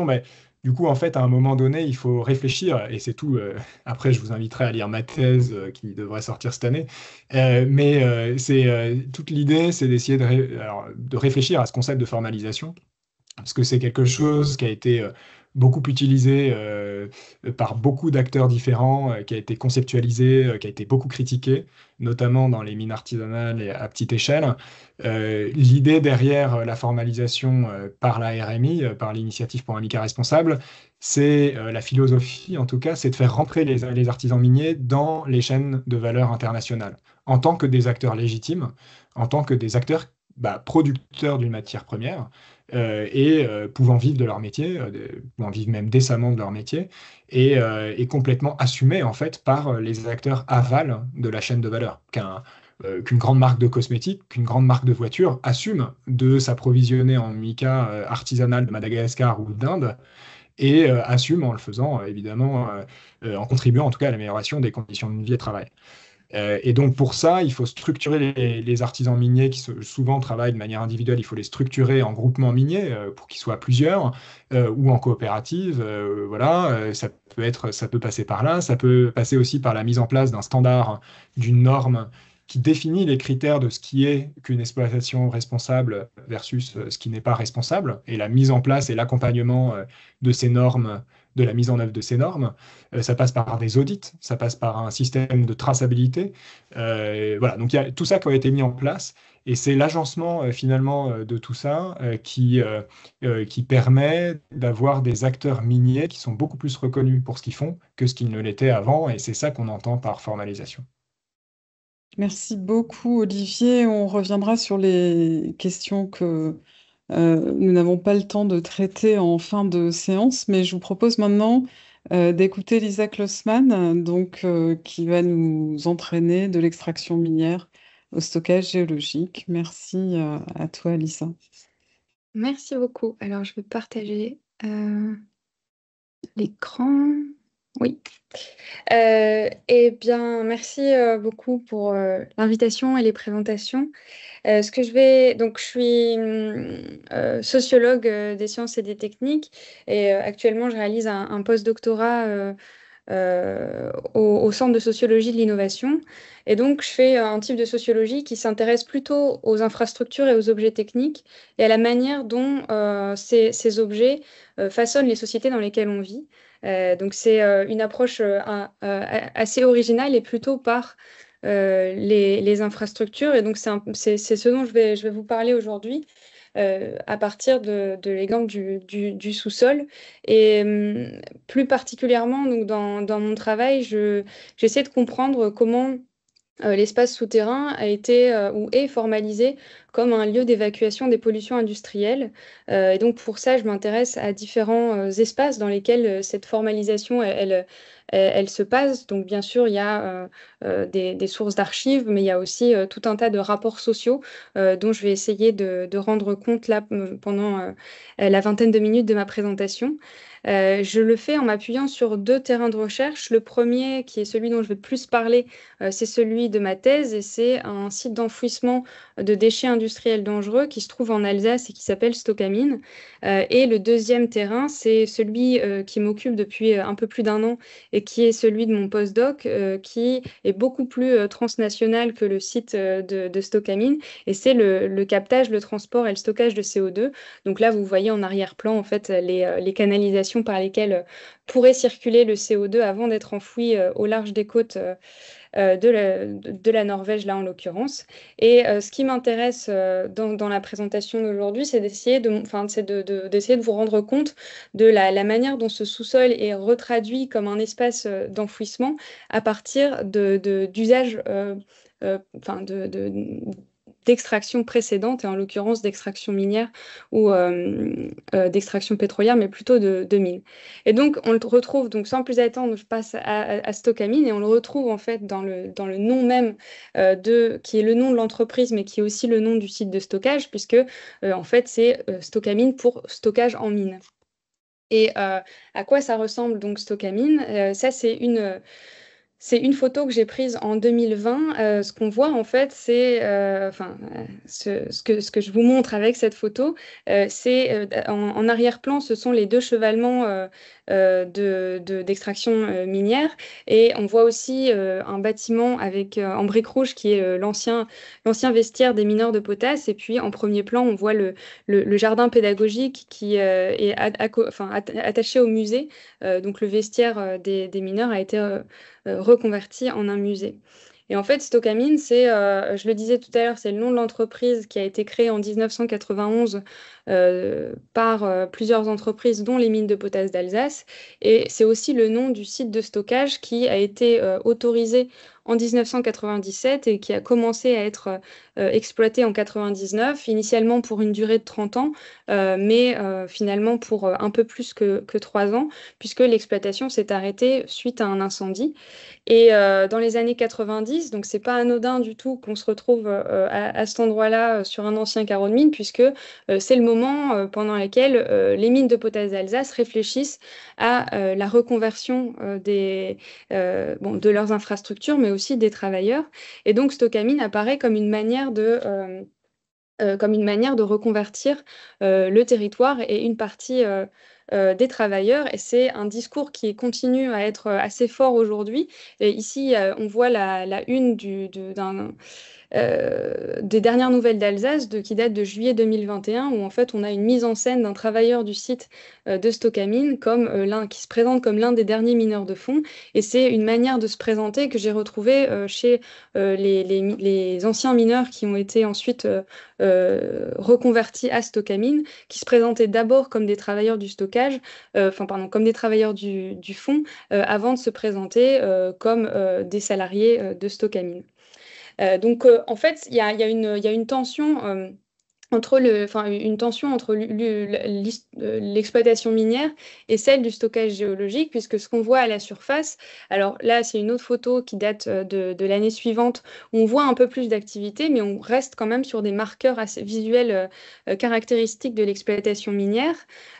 bah, du coup, en fait, à un moment donné, il faut réfléchir, et c'est tout. Après, je vous inviterai à lire ma thèse qui devrait sortir cette année. Toute l'idée, c'est d'essayer de réfléchir à ce concept de formalisation parce que c'est quelque chose qui a été beaucoup utilisé par beaucoup d'acteurs différents, qui a été conceptualisé, qui a été beaucoup critiqué, notamment dans les mines artisanales et à petite échelle. L'idée derrière la formalisation par la RMI, par l'Initiative pour un Mica responsable, c'est la philosophie, en tout cas, c'est de faire rentrer les artisans miniers dans les chaînes de valeur internationales, en tant que des acteurs légitimes, en tant que des acteurs producteurs d'une matière première pouvant vivre de leur métier, pouvant vivre même décemment de leur métier, et complètement assumés en fait par les acteurs aval de la chaîne de valeur. Qu'une grande marque de cosmétiques, qu'une grande marque de voitures assume de s'approvisionner en mica artisanal de Madagascar ou d'Inde, et assume en le faisant, évidemment, en contribuant en tout cas à l'amélioration des conditions de vie et de travail. Et donc pour ça, il faut structurer les artisans miniers qui souvent travaillent de manière individuelle, il faut les structurer en groupements miniers pour qu'ils soient plusieurs ou en coopérative. Voilà, ça peut passer par là, ça peut passer aussi par la mise en place d'un standard, d'une norme qui définit les critères de ce qui est qu'une exploitation responsable versus ce qui n'est pas responsable, et la mise en place et l'accompagnement de ces normes, de la mise en œuvre de ces normes. Ça passe par des audits, ça passe par un système de traçabilité. Voilà, donc il y a tout ça qui a été mis en place, et c'est l'agencement finalement de tout ça qui permet d'avoir des acteurs miniers qui sont beaucoup plus reconnus pour ce qu'ils font que ce qu'ils ne l'étaient avant, et c'est ça qu'on entend par formalisation. Merci beaucoup, Olivier. On reviendra sur les questions que nous n'avons pas le temps de traiter en fin de séance, mais je vous propose maintenant d'écouter Lisa Klossmann, qui va nous entraîner de l'extraction minière au stockage géologique. Merci à toi, Lisa. Merci beaucoup. Alors, je vais partager l'écran. Oui. Eh bien, merci beaucoup pour l'invitation et les présentations. Donc, je suis sociologue des sciences et des techniques, et actuellement, je réalise un post-doctorat au Centre de sociologie de l'innovation. Et donc, je fais un type de sociologie qui s'intéresse plutôt aux infrastructures et aux objets techniques et à la manière dont ces objets façonnent les sociétés dans lesquelles on vit. Donc, c'est une approche assez originale et plutôt par les infrastructures. Et donc, c'est ce dont je vais vous parler aujourd'hui. À partir de l'exemple du sous-sol. Et plus particulièrement, donc, dans mon travail, j'essaie de comprendre comment l'espace souterrain a été ou est formalisé comme un lieu d'évacuation des pollutions industrielles. Et donc pour ça, je m'intéresse à différents espaces dans lesquels cette formalisation, elle se passe. Donc bien sûr, il y a des sources d'archives, mais il y a aussi tout un tas de rapports sociaux dont je vais essayer de rendre compte là pendant la vingtaine de minutes de ma présentation. Je le fais en m'appuyant sur deux terrains de recherche. Le premier, qui est celui dont je vais plus parler, c'est celui de ma thèse, et c'est un site d'enfouissement de déchets industriels dangereux qui se trouve en Alsace et qui s'appelle Stockamine. Et le deuxième terrain, c'est celui qui m'occupe depuis un peu plus d'un an et qui est celui de mon postdoc, qui est beaucoup plus transnational que le site de Stockamine, et c'est le captage, le transport et le stockage de CO2. Donc là, vous voyez en arrière-plan en fait les canalisations par lesquelles pourrait circuler le CO2 avant d'être enfoui au large des côtes de la Norvège, là en l'occurrence. Et ce qui m'intéresse dans la présentation d'aujourd'hui, c'est d'essayer d'essayer de vous rendre compte de la manière dont ce sous-sol est retraduit comme un espace d'enfouissement à partir d'usages d'extraction précédente, et en l'occurrence d'extraction minière ou d'extraction pétrolière, mais plutôt de mines. Et donc, on le retrouve, donc sans plus attendre, je passe à Stocamine, et on le retrouve en fait dans le nom même qui est le nom de l'entreprise, mais qui est aussi le nom du site de stockage, puisque en fait, c'est Stocamine pour stockage en mine. Et à quoi ça ressemble donc Stocamine? Ça, c'est une photo que j'ai prise en 2020. Ce qu'on voit en fait, c'est, ce que je vous montre avec cette photo, c'est en arrière-plan, ce sont les deux chevalements d'extraction minière, et on voit aussi un bâtiment avec en briques rouges qui est l'ancien vestiaire des mineurs de potasse, et puis en premier plan, on voit le jardin pédagogique qui est attaché au musée. Donc le vestiaire des mineurs a été reconverti en un musée. Et en fait, Stocamine, je le disais tout à l'heure, c'est le nom de l'entreprise qui a été créée en 1991 par plusieurs entreprises, dont les mines de potasse d'Alsace. Et c'est aussi le nom du site de stockage qui a été autorisé en 1997 et qui a commencé à être exploité en 99, initialement pour une durée de 30 ans, mais finalement pour un peu plus que 3 ans, puisque l'exploitation s'est arrêtée suite à un incendie. Et dans les années 90, donc c'est pas anodin du tout qu'on se retrouve à cet endroit-là sur un ancien carreau de mine, puisque c'est le moment pendant lequel les mines de potasse d'Alsace réfléchissent à la reconversion de leurs infrastructures, mais aussi des travailleurs. Et donc Stocamine apparaît comme une manière de reconvertir le territoire et une partie des travailleurs. Et c'est un discours qui continue à être assez fort aujourd'hui. Et ici, on voit la une des dernières nouvelles d'Alsace qui datent de juillet 2021, où en fait on a une mise en scène d'un travailleur du site de Stocamine comme qui se présente comme l'un des derniers mineurs de fond. Et c'est une manière de se présenter que j'ai retrouvée chez les anciens mineurs qui ont été ensuite reconvertis à Stocamine, qui se présentaient d'abord comme des travailleurs du stockage, comme des travailleurs du fond, avant de se présenter comme des salariés de Stocamine. Donc, en fait, il y a une tension entre l'exploitation minière et celle du stockage géologique, puisque ce qu'on voit à la surface, alors là, c'est une autre photo qui date de l'année suivante, où on voit un peu plus d'activité, mais on reste quand même sur des marqueurs assez visuels caractéristiques de l'exploitation minière.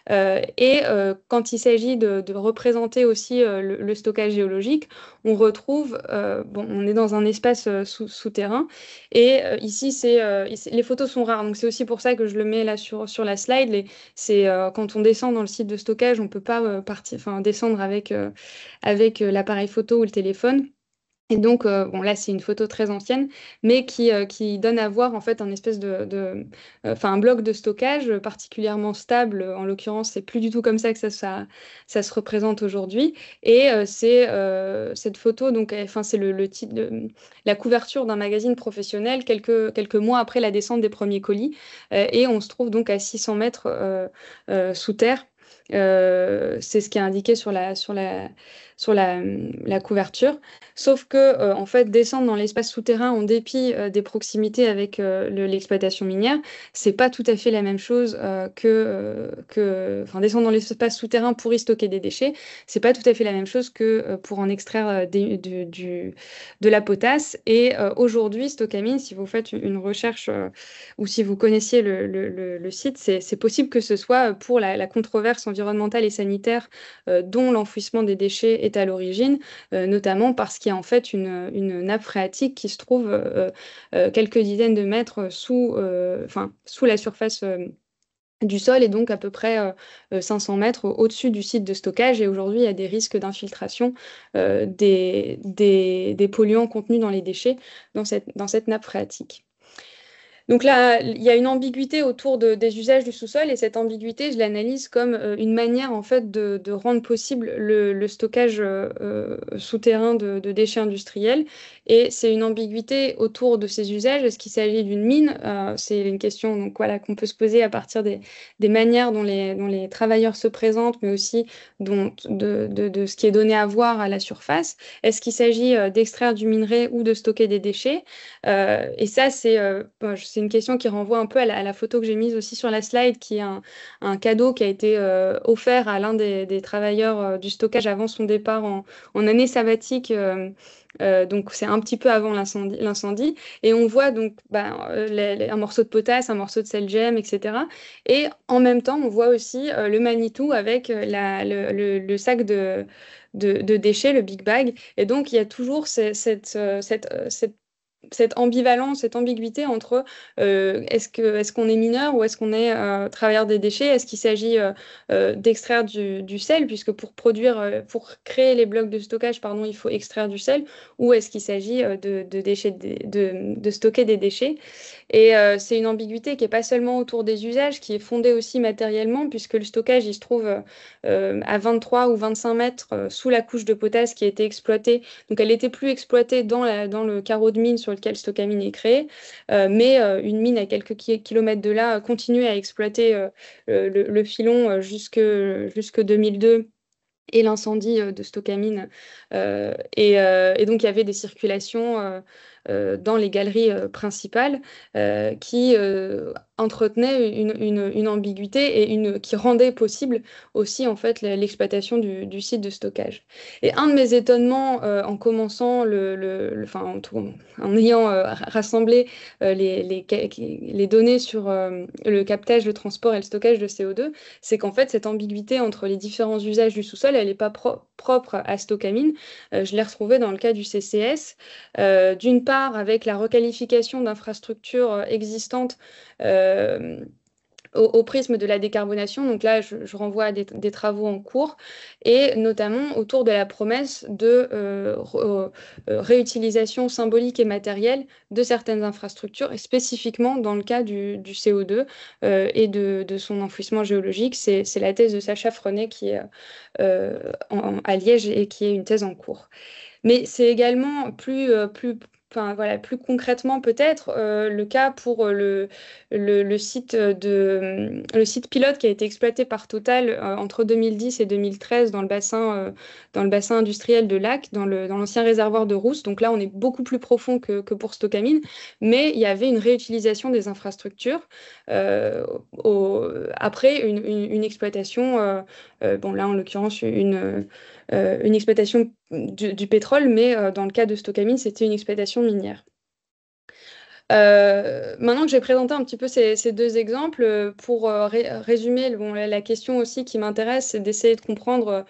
Et quand il s'agit de représenter aussi le stockage géologique, on retrouve, on est dans un espace souterrain, et ici, les photos sont rares, donc c'est aussi pour ça que je le mets là sur la slide. Quand on descend dans le site de stockage, on ne peut pas descendre avec l'appareil photo ou le téléphone. Et donc, là, c'est une photo très ancienne, mais qui donne à voir en fait un espèce un bloc de stockage particulièrement stable. En l'occurrence, c'est plus du tout comme ça que ça se représente aujourd'hui. Et cette photo, donc, c'est le titre la couverture d'un magazine professionnel quelques mois après la descente des premiers colis. Et on se trouve donc à 600 mètres sous terre. C'est ce qui est indiqué sur la couverture. Sauf que, en fait, descendre dans l'espace souterrain en dépit des proximités avec l'exploitation minière, c'est pas tout à fait la même chose descendre dans l'espace souterrain pour y stocker des déchets, c'est pas tout à fait la même chose que pour en extraire de la potasse. Et aujourd'hui, Stocamine, si vous faites une recherche ou si vous connaissiez le site, c'est possible que ce soit pour la controverse environnementale et sanitaire dont l'enfouissement des déchets est à l'origine, notamment parce qu'il y a en fait une nappe phréatique qui se trouve quelques dizaines de mètres sous la surface du sol, et donc à peu près 500 mètres au-dessus du site de stockage. Et aujourd'hui, il y a des risques d'infiltration des polluants contenus dans les déchets dans cette nappe phréatique. Donc là, il y a une ambiguïté autour des usages du sous-sol, et cette ambiguïté, je l'analyse comme une manière en fait de rendre possible le stockage souterrain de déchets industriels. Et c'est une ambiguïté autour de ces usages. Est-ce qu'il s'agit d'une mine? C'est une question donc, qu'on peut se poser à partir des manières dont les travailleurs se présentent, mais aussi de ce qui est donné à voir à la surface. Est-ce qu'il s'agit d'extraire du minerai ou de stocker des déchets? Et ça, c'est c'est une question qui renvoie un peu à la photo que j'ai mise aussi sur la slide, qui est un cadeau qui a été offert à l'un des travailleurs du stockage avant son départ en année sabbatique. Donc c'est un petit peu avant l'incendie. Et on voit donc un morceau de potasse, un morceau de sel gemme, etc. Et en même temps, on voit aussi le Manitou avec le sac de déchets, le Big Bag. Et donc, il y a toujours cette ambivalence, cette ambiguïté entre est-ce qu'on est mineur ou est-ce qu'on est travailleur des déchets? Est-ce qu'il s'agit d'extraire du sel, puisque pour créer les blocs de stockage, pardon, il faut extraire du sel, ou est-ce qu'il s'agit de stocker des déchets? Et c'est une ambiguïté qui n'est pas seulement autour des usages, qui est fondée aussi matériellement, puisque le stockage, il se trouve à 23 ou 25 mètres sous la couche de potasse qui a été exploitée. Donc, elle n'était plus exploitée dans le carreau de mine sur lequel Stocamine est créé, mais une mine à quelques kilomètres de là continuait à exploiter le filon jusque 2002 et l'incendie de Stocamine. Et donc, il y avait des circulations dans les galeries principales qui entretenaient une ambiguïté et qui rendaient possible aussi en fait l'exploitation du site de stockage. Et un de mes étonnements en commençant en ayant rassemblé les données sur le captage, le transport et le stockage de CO2, c'est qu'en fait cette ambiguïté entre les différents usages du sous-sol, elle n'est pas propre à Stocamine. Je l'ai retrouvée dans le cas du CCS. D'une part, avec la requalification d'infrastructures existantes au prisme de la décarbonation. Donc là, je renvoie à des travaux en cours, et notamment autour de la promesse de réutilisation symbolique et matérielle de certaines infrastructures, et spécifiquement dans le cas du CO2 et de son enfouissement géologique. C'est la thèse de Sacha Frenet qui est à Liège et qui est une thèse en cours. Mais c'est également plus concrètement peut-être le cas pour le site pilote qui a été exploité par Total entre 2010 et 2013 dans le bassin industriel de Lac, dans l'ancien réservoir de Rousse. Donc là, on est beaucoup plus profond que pour Stocamine, mais il y avait une réutilisation des infrastructures après une exploitation, là en l'occurrence une exploitation du pétrole, mais dans le cas de Stocamine, c'était une exploitation minière. Maintenant que j'ai présenté un petit peu ces deux exemples, pour résumer, la question aussi qui m'intéresse, c'est d'essayer de comprendre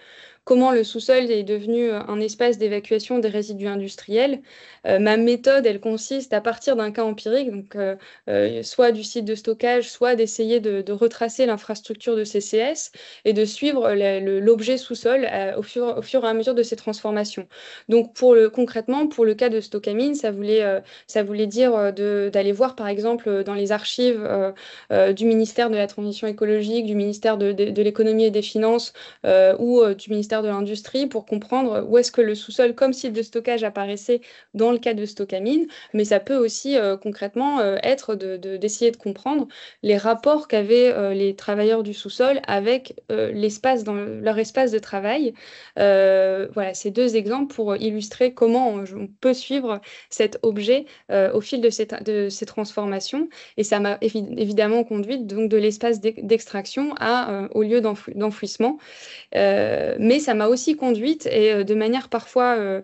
comment le sous-sol est devenu un espace d'évacuation des résidus industriels. Ma méthode, elle consiste à partir d'un cas empirique, donc soit du site de stockage, soit d'essayer de retracer l'infrastructure de CCS et de suivre l'objet sous-sol au fur et à mesure de ses transformations. Donc concrètement, pour le cas de Stocamine, ça voulait dire d'aller voir par exemple dans les archives du ministère de la Transition écologique, du ministère de l'économie et des finances ou du ministère de l'Industrie pour comprendre où est-ce que le sous-sol comme site de stockage apparaissait dans le cas de Stocamine, mais ça peut aussi concrètement être d'essayer de comprendre les rapports qu'avaient les travailleurs du sous-sol avec leur espace de travail. Voilà, ces deux exemples pour illustrer comment on peut suivre cet objet au fil de ces transformations. Et ça m'a évidemment conduite donc de l'espace d'extraction au lieu d'enfouissement. Mais ça m'a aussi conduite, et de manière parfois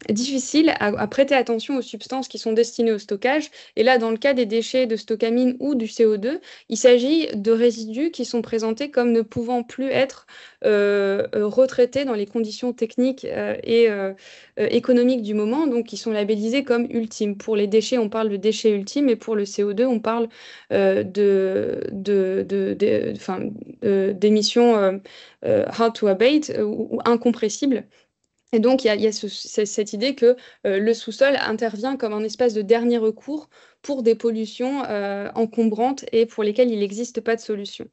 difficile, à prêter attention aux substances qui sont destinées au stockage. Et là, dans le cas des déchets de Stocamine ou du CO2, il s'agit de résidus qui sont présentés comme ne pouvant plus être retraités dans les conditions techniques et économiques du moment, donc qui sont labellisés comme ultimes. Pour les déchets, on parle de déchets ultimes, et pour le CO2, on parle d'émissions hard to abate ou incompressibles. Et donc, il y a cette idée que le sous-sol intervient comme un espace de dernier recours pour des pollutions encombrantes et pour lesquelles il n'existe pas de solution.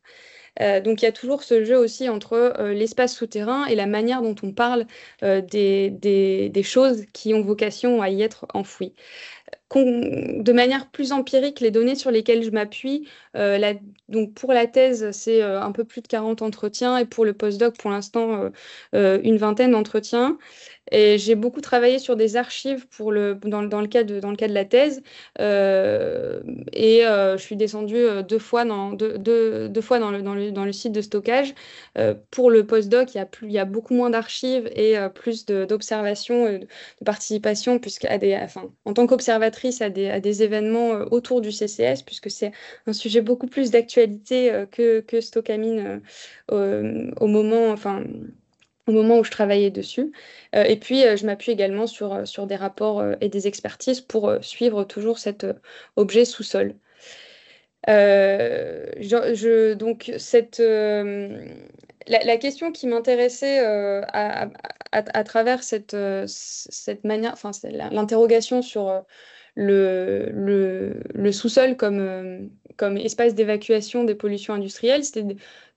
Donc, il y a toujours ce jeu aussi entre l'espace souterrain et la manière dont on parle des choses qui ont vocation à y être enfouies. de manière plus empirique les données sur lesquelles je m'appuie. Donc pour la thèse, c'est un peu plus de 40 entretiens et pour le postdoc, pour l'instant, une vingtaine d'entretiens. Et j'ai beaucoup travaillé sur des archives dans le cadre de la thèse. Je suis descendue deux fois dans le site de stockage. Pour le postdoc, il y a beaucoup moins d'archives et plus d'observations, de participation, en tant qu'observatrice à des événements autour du CCS, puisque c'est un sujet beaucoup plus d'actualité que Stocamine au moment où je travaillais dessus. Et puis, je m'appuie également sur des rapports et des expertises pour suivre toujours cet objet sous-sol. Donc, la question qui m'intéressait à travers cette manière, enfin, c'est l'interrogation sur le sous-sol comme espace d'évacuation des pollutions industrielles, c'était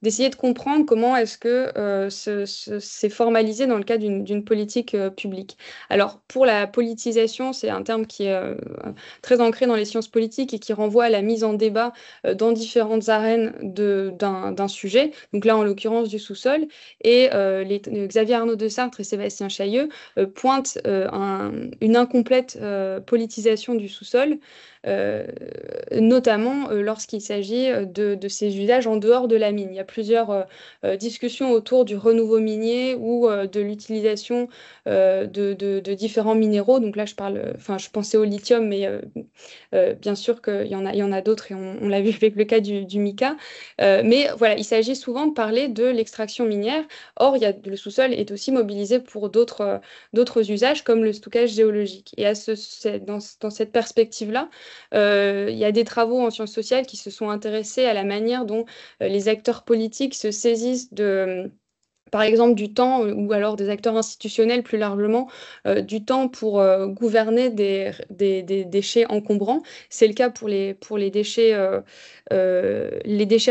d'essayer de comprendre comment est-ce que c'est formalisé dans le cadre d'une politique publique. Alors, pour la politisation, c'est un terme qui est très ancré dans les sciences politiques et qui renvoie à la mise en débat dans différentes arènes d'un sujet. Donc là, en l'occurrence, du sous-sol. Et Xavier Arnaud de Sartre et Sébastien Chailleux pointent une incomplète politisation du sous-sol, notamment lorsqu'il s'agit de ces usages en dehors de la mine. Il y a plusieurs discussions autour du renouveau minier ou de l'utilisation de différents minéraux. Donc là, je pensais au lithium, mais bien sûr qu'il y en a d'autres et on l'a vu avec le cas du mica. Mais voilà, il s'agit souvent de parler de l'extraction minière. Or, le sous-sol est aussi mobilisé pour d'autres usages comme le stockage géologique. Et dans cette perspective-là, il y a des travaux en sciences sociales qui se sont intéressés à la manière dont les acteurs politiques se saisissent par exemple du temps, ou alors des acteurs institutionnels plus largement, du temps pour gouverner des déchets encombrants. C'est le cas pour les déchets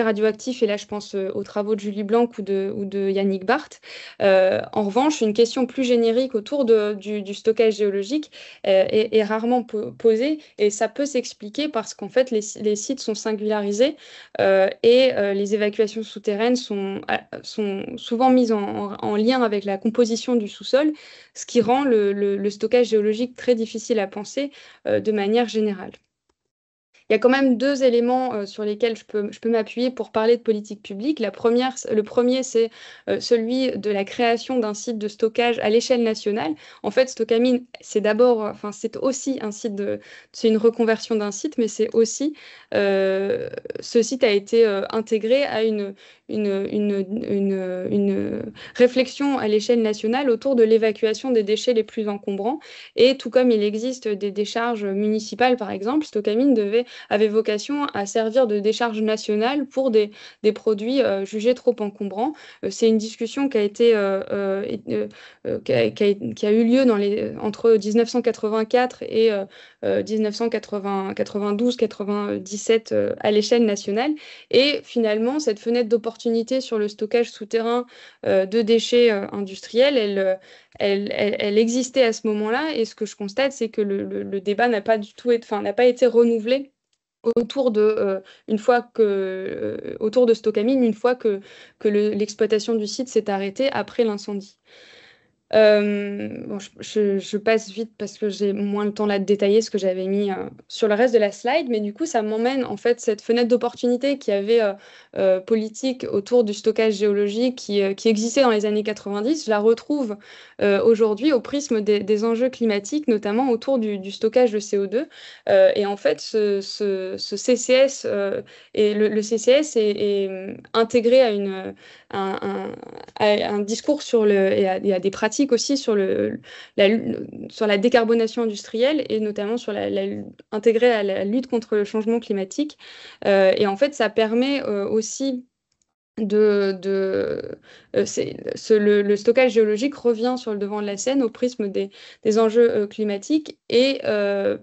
radioactifs, et là je pense aux travaux de Julie Blanc ou de Yannick Barth. En revanche, une question plus générique autour du stockage géologique est rarement posée, et ça peut s'expliquer parce qu'en fait les sites sont singularisés et les évacuations souterraines sont souvent mises en lien avec la composition du sous-sol, ce qui rend le stockage géologique très difficile à penser de manière générale. Il y a quand même deux éléments sur lesquels je peux m'appuyer pour parler de politique publique. Le premier, c'est celui de la création d'un site de stockage à l'échelle nationale. En fait, Stocamine, c'est aussi un site c'est une reconversion d'un site, mais c'est aussi ce site a été intégré à une réflexion à l'échelle nationale autour de l'évacuation des déchets les plus encombrants. Et tout comme il existe des décharges municipales, par exemple, Stocamine avait vocation à servir de décharge nationale pour des produits jugés trop encombrants. C'est une discussion qui a eu lieu entre 1984 et 1992-97 à l'échelle nationale. Et finalement, cette fenêtre d'opportunité sur le stockage souterrain de déchets industriels, elle existait à ce moment-là. Et ce que je constate, c'est que le débat n'a pas été renouvelé autour de Stocamine une fois que l'exploitation du site s'est arrêtée après l'incendie. Bon, je passe vite parce que j'ai moins le temps là de détailler ce que j'avais mis sur le reste de la slide, mais du coup ça m'emmène en fait cette fenêtre d'opportunité qui avait politique autour du stockage géologique qui existait dans les années 90, je la retrouve aujourd'hui au prisme des enjeux climatiques, notamment autour du stockage de CO2. Et en fait ce CCS et le CCS est intégré à un discours et à des pratiques aussi sur la décarbonation industrielle et notamment intégrée à la lutte contre le changement climatique. Et en fait, ça permet aussi le stockage géologique revient sur le devant de la scène au prisme des enjeux climatiques et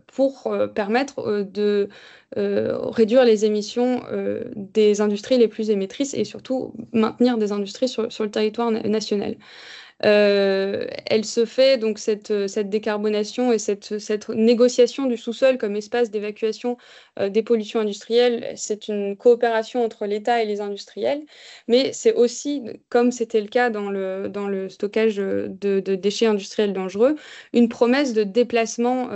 pour permettre de réduire les émissions des industries les plus émettrices et surtout maintenir des industries sur le territoire national. Elle se fait, donc cette décarbonation et cette négociation du sous-sol comme espace d'évacuation des pollutions industrielles, c'est une coopération entre l'État et les industriels, mais c'est aussi, comme c'était le cas dans le stockage de déchets industriels dangereux, une promesse de déplacement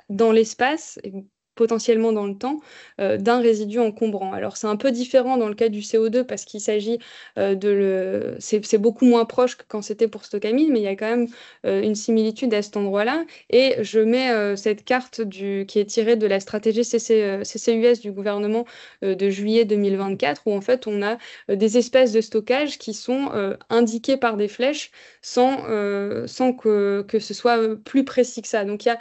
dans l'espace, et potentiellement dans le temps, d'un résidu encombrant. Alors c'est un peu différent dans le cas du CO2 parce qu'il s'agit c'est beaucoup moins proche que quand c'était pour Stocamine, mais il y a quand même une similitude à cet endroit-là. Et je mets cette carte qui est tirée de la stratégie CCUS du gouvernement de juillet 2024, où en fait on a des espaces de stockage qui sont indiqués par des flèches sans que ce soit plus précis que ça. Donc il y a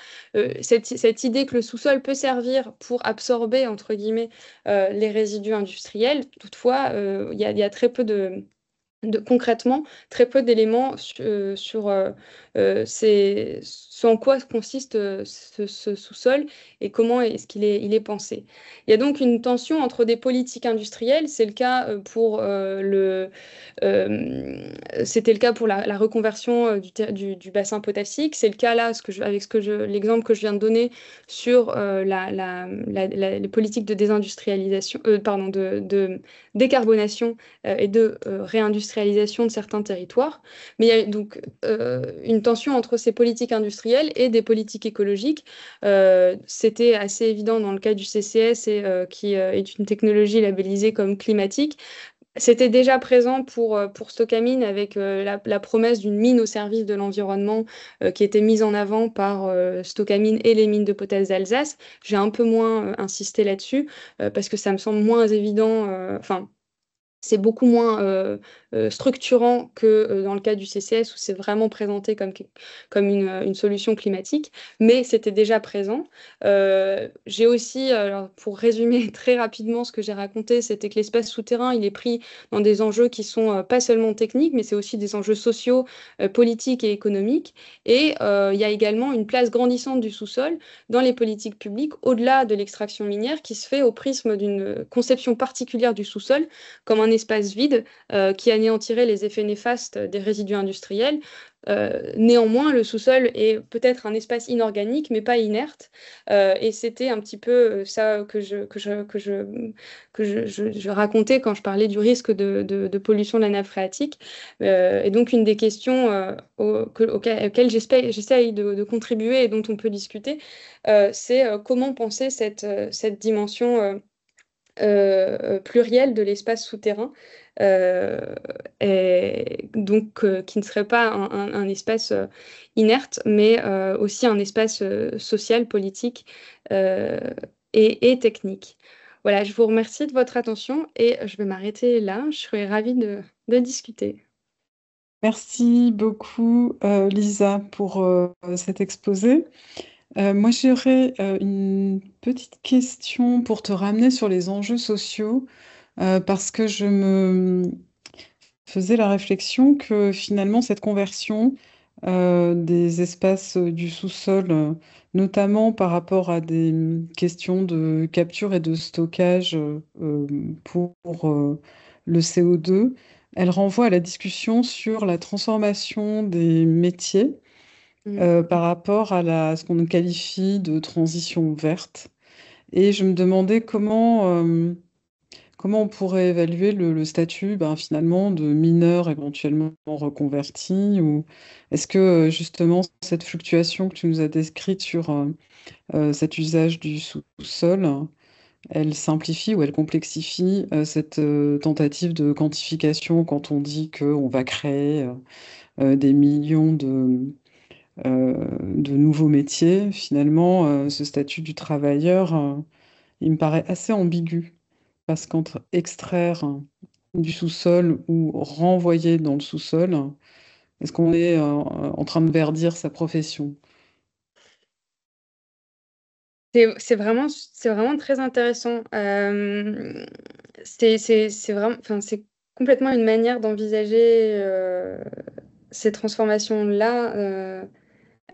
cette idée que le sous-sol peut servir pour absorber, entre guillemets, les résidus industriels. Toutefois, il y a très peu concrètement, très peu d'éléments sur ce en quoi consiste ce sous-sol et comment est-ce il est pensé. Il y a donc une tension entre des politiques industrielles, c'est le cas c'était le cas pour la reconversion du bassin potassique, c'est le cas là, avec l'exemple que je viens de donner sur les politiques de désindustrialisation, pardon, de décarbonation et de réindustrialisation de certains territoires. Mais il y a donc une tension entre ces politiques industrielles et des politiques écologiques. C'était assez évident dans le cas du CCS, qui est une technologie labellisée comme climatique. C'était déjà présent pour Stocamine avec la promesse d'une mine au service de l'environnement qui était mise en avant par Stocamine et les mines de potasse d'Alsace. J'ai un peu moins insisté là-dessus parce que ça me semble moins évident. Enfin, c'est beaucoup moins structurant que dans le cas du CCS où c'est vraiment présenté comme une solution climatique, mais c'était déjà présent. J'ai aussi, alors, pour résumer très rapidement ce que j'ai raconté, c'était que l'espace souterrain, il est pris dans des enjeux qui sont pas seulement techniques, mais c'est aussi des enjeux sociaux, politiques et économiques. Et il y a également une place grandissante du sous-sol dans les politiques publiques, au-delà de l'extraction minière, qui se fait au prisme d'une conception particulière du sous-sol comme un espace vide qui anéantirait les effets néfastes des résidus industriels. Néanmoins, le sous-sol est peut-être un espace inorganique, mais pas inerte. Et c'était un petit peu ça que je racontais quand je parlais du risque de pollution de la nappe phréatique. Et donc, une des questions auxquelles j'essaye de contribuer et dont on peut discuter, c'est comment penser cette dimension pluriel de l'espace souterrain, et donc qui ne serait pas un espace inerte, mais aussi un espace social, politique euh, et technique. Voilà, je vous remercie de votre attention et je vais m'arrêter là. Je serais ravie de discuter. Merci beaucoup, Lisa, pour cet exposé. Moi, j'aurais une petite question pour te ramener sur les enjeux sociaux, parce que je me faisais la réflexion que finalement, cette conversion des espaces du sous-sol, notamment par rapport à des questions de capture et de stockage pour le CO2, elle renvoie à la discussion sur la transformation des métiers par rapport à ce qu'on qualifie de transition verte. Et je me demandais comment on pourrait évaluer le statut finalement de mineur éventuellement reconverti, ou est-ce que justement cette fluctuation que tu nous as décrite sur cet usage du sous-sol, elle simplifie ou elle complexifie cette tentative de quantification quand on dit qu'on va créer des millions de nouveaux métiers. Finalement, ce statut du travailleur, il me paraît assez ambigu, parce qu'entre extraire du sous-sol ou renvoyer dans le sous-sol, est-ce qu'on est en train de verdir sa profession? C'est vraiment très intéressant. C'est vraiment, enfin, c'est complètement une manière d'envisager ces transformations-là euh,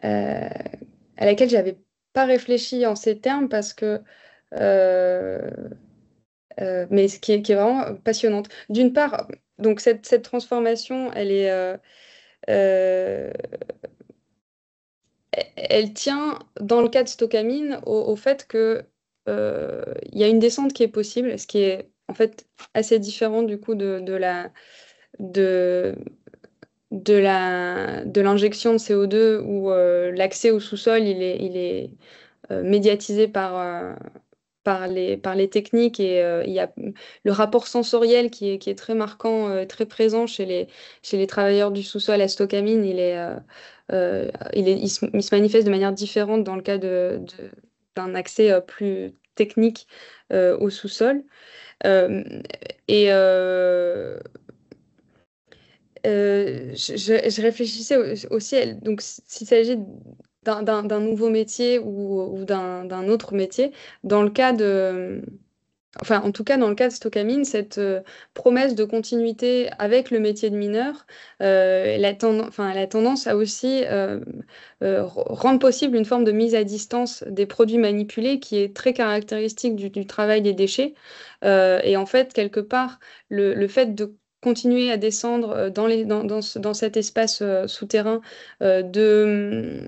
à laquelle j'avais pas réfléchi en ces termes parce que, euh, mais qui est vraiment passionnante. D'une part, donc cette transformation, elle est euh, elle tient, dans le cas de Stockamine, au fait que il y a une descente qui est possible, ce qui est en fait assez différent du coup de, de l'injection de CO2 où l'accès au sous-sol il est médiatisé par les techniques et il y a le rapport sensoriel qui est très marquant, très présent chez les travailleurs du sous-sol à Stockamine. Il se manifeste de manière différente dans le cas d'un accès plus technique au sous-sol. Euh, et je réfléchissais aussi, donc s'il s'agit d'un nouveau métier ou d'un autre métier, dans le cas de, enfin en tout cas dans le cas de Stockamine, cette promesse de continuité avec le métier de mineur, enfin, elle a tendance à aussi rendre possible une forme de mise à distance des produits manipulés qui est très caractéristique du travail des déchets. Et en fait, quelque part, le fait de continuer à descendre dans cet espace souterrain, de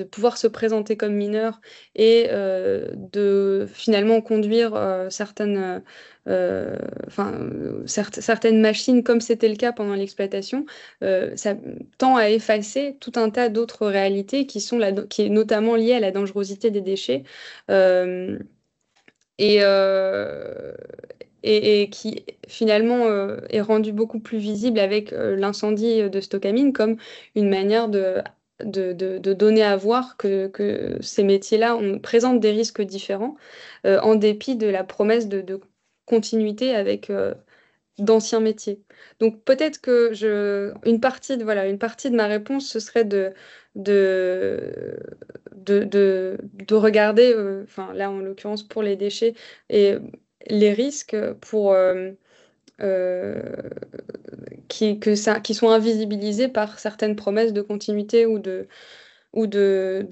pouvoir se présenter comme mineur et de finalement conduire certaines machines comme c'était le cas pendant l'exploitation, ça tend à effacer tout un tas d'autres réalités qui est notamment liée à la dangerosité des déchets. Euh, et, euh, et qui finalement est rendu beaucoup plus visible avec l'incendie de Stockamine comme une manière de donner à voir que ces métiers-là présentent des risques différents en dépit de la promesse de continuité avec d'anciens métiers. Donc peut-être que une partie de ma réponse, ce serait de regarder, enfin là en l'occurrence pour les déchets, et les risques euh, qui sont invisibilisés par certaines promesses de continuité ou de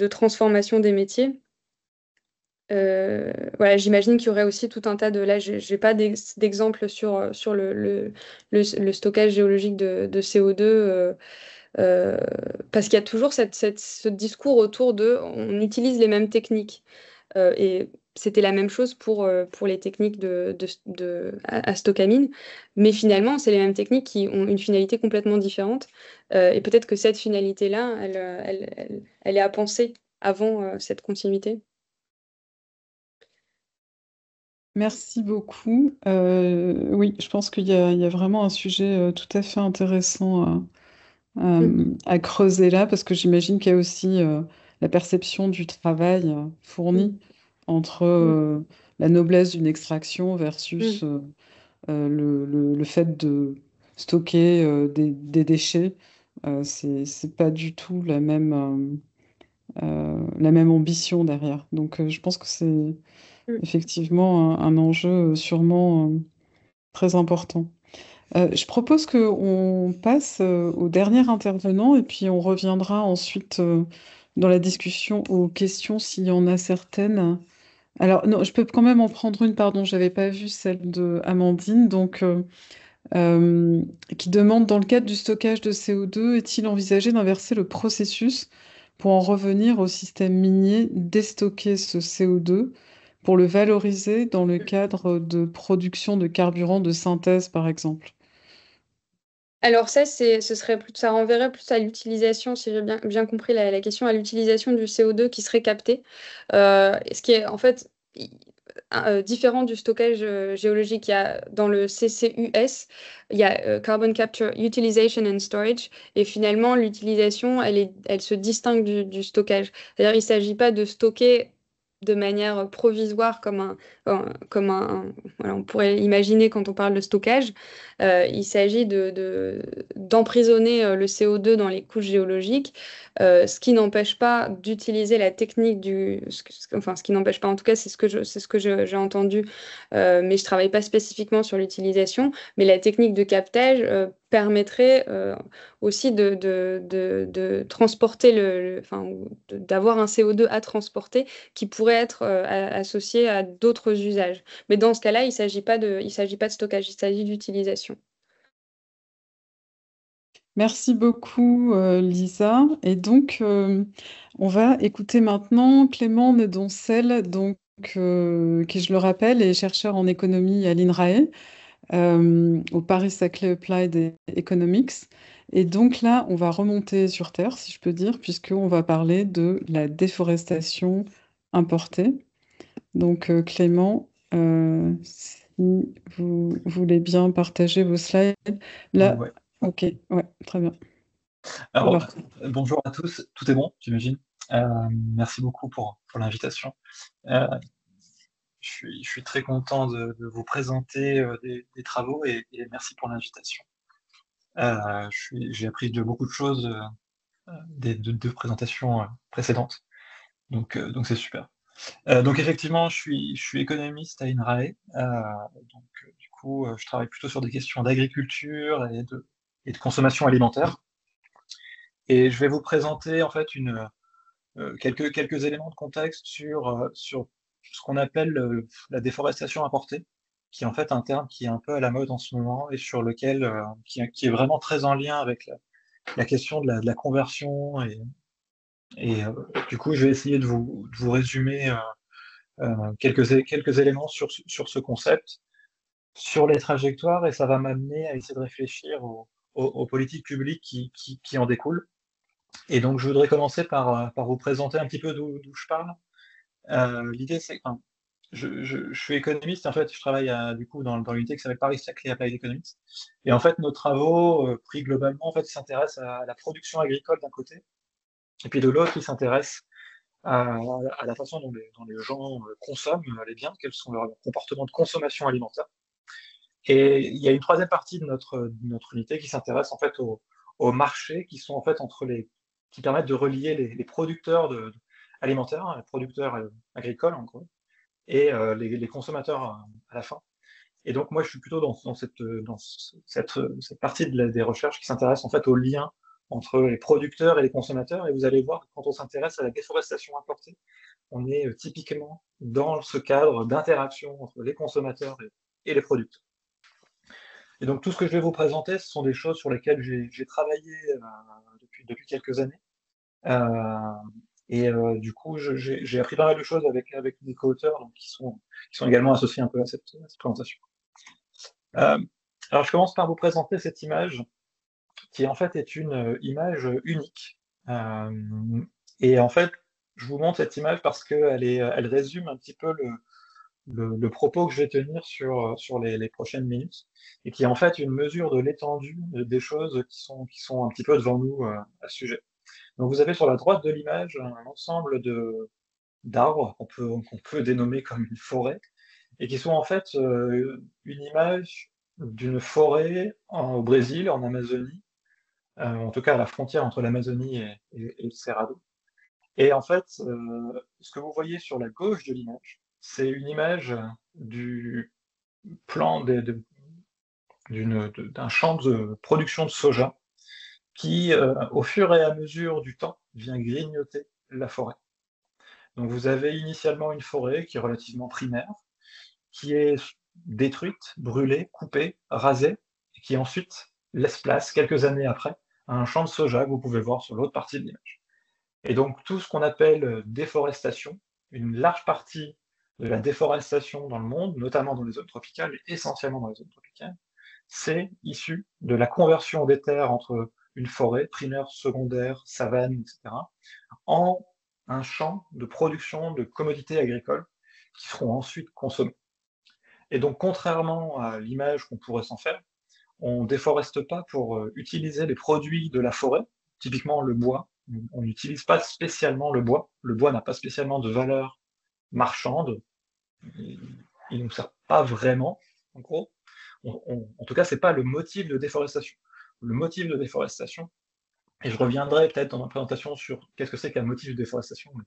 transformation des métiers. Voilà, j'imagine qu'il y aurait aussi tout un tas de... Là, j'ai pas d'exemple sur le stockage géologique de CO2, euh, parce qu'il y a toujours ce discours autour de on utilise les mêmes techniques. Et c'était la même chose pour les techniques à Stockamine. Mais finalement, c'est les mêmes techniques qui ont une finalité complètement différente. Et peut-être que cette finalité-là, elle est à penser avant cette continuité. Merci beaucoup. Oui, je pense il y a vraiment un sujet tout à fait intéressant à creuser là, parce que j'imagine qu'il y a aussi la perception du travail fourni entre la noblesse d'une extraction versus le fait de stocker des déchets. C'est pas du tout la même ambition derrière. Donc je pense que c'est effectivement un enjeu sûrement très important. Je propose qu'on passe au dernier intervenant et puis on reviendra ensuite dans la discussion aux questions s'il y en a certaines. Alors, non, je peux quand même en prendre une, pardon, j'avais pas vu celle de Amandine, euh, qui demande, dans le cadre du stockage de CO2, est-il envisagé d'inverser le processus pour en revenir au système minier, déstocker ce CO2 pour le valoriser dans le cadre de production de carburant de synthèse, par exemple? Alors ça renverrait plus à l'utilisation, si j'ai bien compris la question, à l'utilisation du CO2 qui serait capté, ce qui est en fait différent du stockage géologique. Il y a, dans le CCUS, il y a Carbon Capture Utilization and Storage, et finalement l'utilisation, elle se distingue du stockage. C'est-à-dire il ne s'agit pas de stocker de manière provisoire voilà, on pourrait imaginer quand on parle de stockage. Il s'agit d'emprisonner le CO2 dans les couches géologiques, ce qui n'empêche pas d'utiliser la technique enfin, ce qui n'empêche pas, en tout cas, c'est ce que j'ai entendu, mais je travaille pas spécifiquement sur l'utilisation, mais la technique de captage permettrait aussi de transporter enfin, d'avoir un CO2 à transporter qui pourrait être associé à d'autres usages. Mais dans ce cas-là, il s'agit pas de stockage, il s'agit d'utilisation. Merci beaucoup, Lisa. Et donc, on va écouter maintenant Clément Nedoncel, donc, qui, je le rappelle, est chercheur en économie à l'INRAE, au Paris-Saclay Applied Economics. Et donc là, on va remonter sur Terre, si je peux dire, puisqu'on va parler de la déforestation importée. Donc, Clément, si vous voulez bien partager vos slides. Là, Ouais. ok, ouais, très bien. Alors, bonjour à tous, tout est bon, j'imagine. Merci beaucoup pour l'invitation. Je suis très content de vous présenter des travaux et merci pour l'invitation. J'ai appris beaucoup de choses des deux présentations précédentes, donc c'est super. Donc effectivement, je suis économiste à INRAE, donc du coup, je travaille plutôt sur des questions d'agriculture et de consommation alimentaire. Et je vais vous présenter en fait quelques éléments de contexte sur ce qu'on appelle la déforestation importée, qui est en fait un terme qui est un peu à la mode en ce moment et sur lequel qui est vraiment très en lien avec la question de la conversion et du coup je vais essayer de vous résumer quelques éléments sur ce concept, sur les trajectoires et ça va m'amener à essayer de réfléchir aux politiques publiques qui en découlent. Et donc, je voudrais commencer par vous présenter un petit peu d'où je parle. L'idée, c'est que enfin, je suis économiste, en fait, je travaille du coup dans l'unité qui s'appelle Paris-Saclay Applied Economics. Et en fait, nos travaux, pris globalement, en fait, s'intéressent à la production agricole d'un côté, et puis de l'autre, ils s'intéressent à la façon dont les gens consomment les biens, quels sont leurs comportements de consommation alimentaire. Et il y a une troisième partie de notre unité qui s'intéresse en fait aux marchés qui sont en fait qui permettent de relier les producteurs alimentaires, les producteurs agricoles en gros, et les consommateurs à la fin. Et donc moi je suis plutôt dans cette partie des recherches qui s'intéresse en fait au lien entre les producteurs et les consommateurs. Et vous allez voir que quand on s'intéresse à la déforestation importée, on est typiquement dans ce cadre d'interaction entre les consommateurs et les producteurs. Et donc tout ce que je vais vous présenter, ce sont des choses sur lesquelles j'ai travaillé depuis quelques années. Du coup, j'ai appris pas mal de choses avec mes co-auteurs qui sont également associés un peu à cette présentation. Alors je commence par vous présenter cette image qui en fait est une image unique. Et en fait, je vous montre cette image parce qu'elle résume un petit peu le propos que je vais tenir sur les prochaines minutes, et qui est en fait une mesure de l'étendue des choses qui sont un petit peu devant nous à ce sujet. Donc vous avez sur la droite de l'image un ensemble d'arbres qu'on peut dénommer comme une forêt, et qui sont en fait une image d'une forêt au Brésil, en Amazonie, en tout cas à la frontière entre l'Amazonie et le Cerrado. Et en fait, ce que vous voyez sur la gauche de l'image, c'est une image du plan d'un champ de production de soja qui, au fur et à mesure du temps, vient grignoter la forêt. Donc vous avez initialement une forêt qui est relativement primaire, qui est détruite, brûlée, coupée, rasée, et qui ensuite laisse place, quelques années après, à un champ de soja que vous pouvez voir sur l'autre partie de l'image. Et donc tout ce qu'on appelle déforestation, une large partie de la déforestation dans le monde, notamment dans les zones tropicales, et essentiellement dans les zones tropicales, c'est issu de la conversion des terres entre une forêt, primaire, secondaire, savane, etc., en un champ de production de commodités agricoles qui seront ensuite consommées. Et donc, contrairement à l'image qu'on pourrait s'en faire, on ne déforeste pas pour utiliser les produits de la forêt, typiquement le bois. On n'utilise pas spécialement le bois. Le bois n'a pas spécialement de valeur marchande. Il ne nous sert pas vraiment, en gros. En tout cas, ce n'est pas le motif de déforestation. Le motif de déforestation, et je reviendrai peut-être dans ma présentation sur qu'est-ce que c'est qu'un motif de déforestation, mais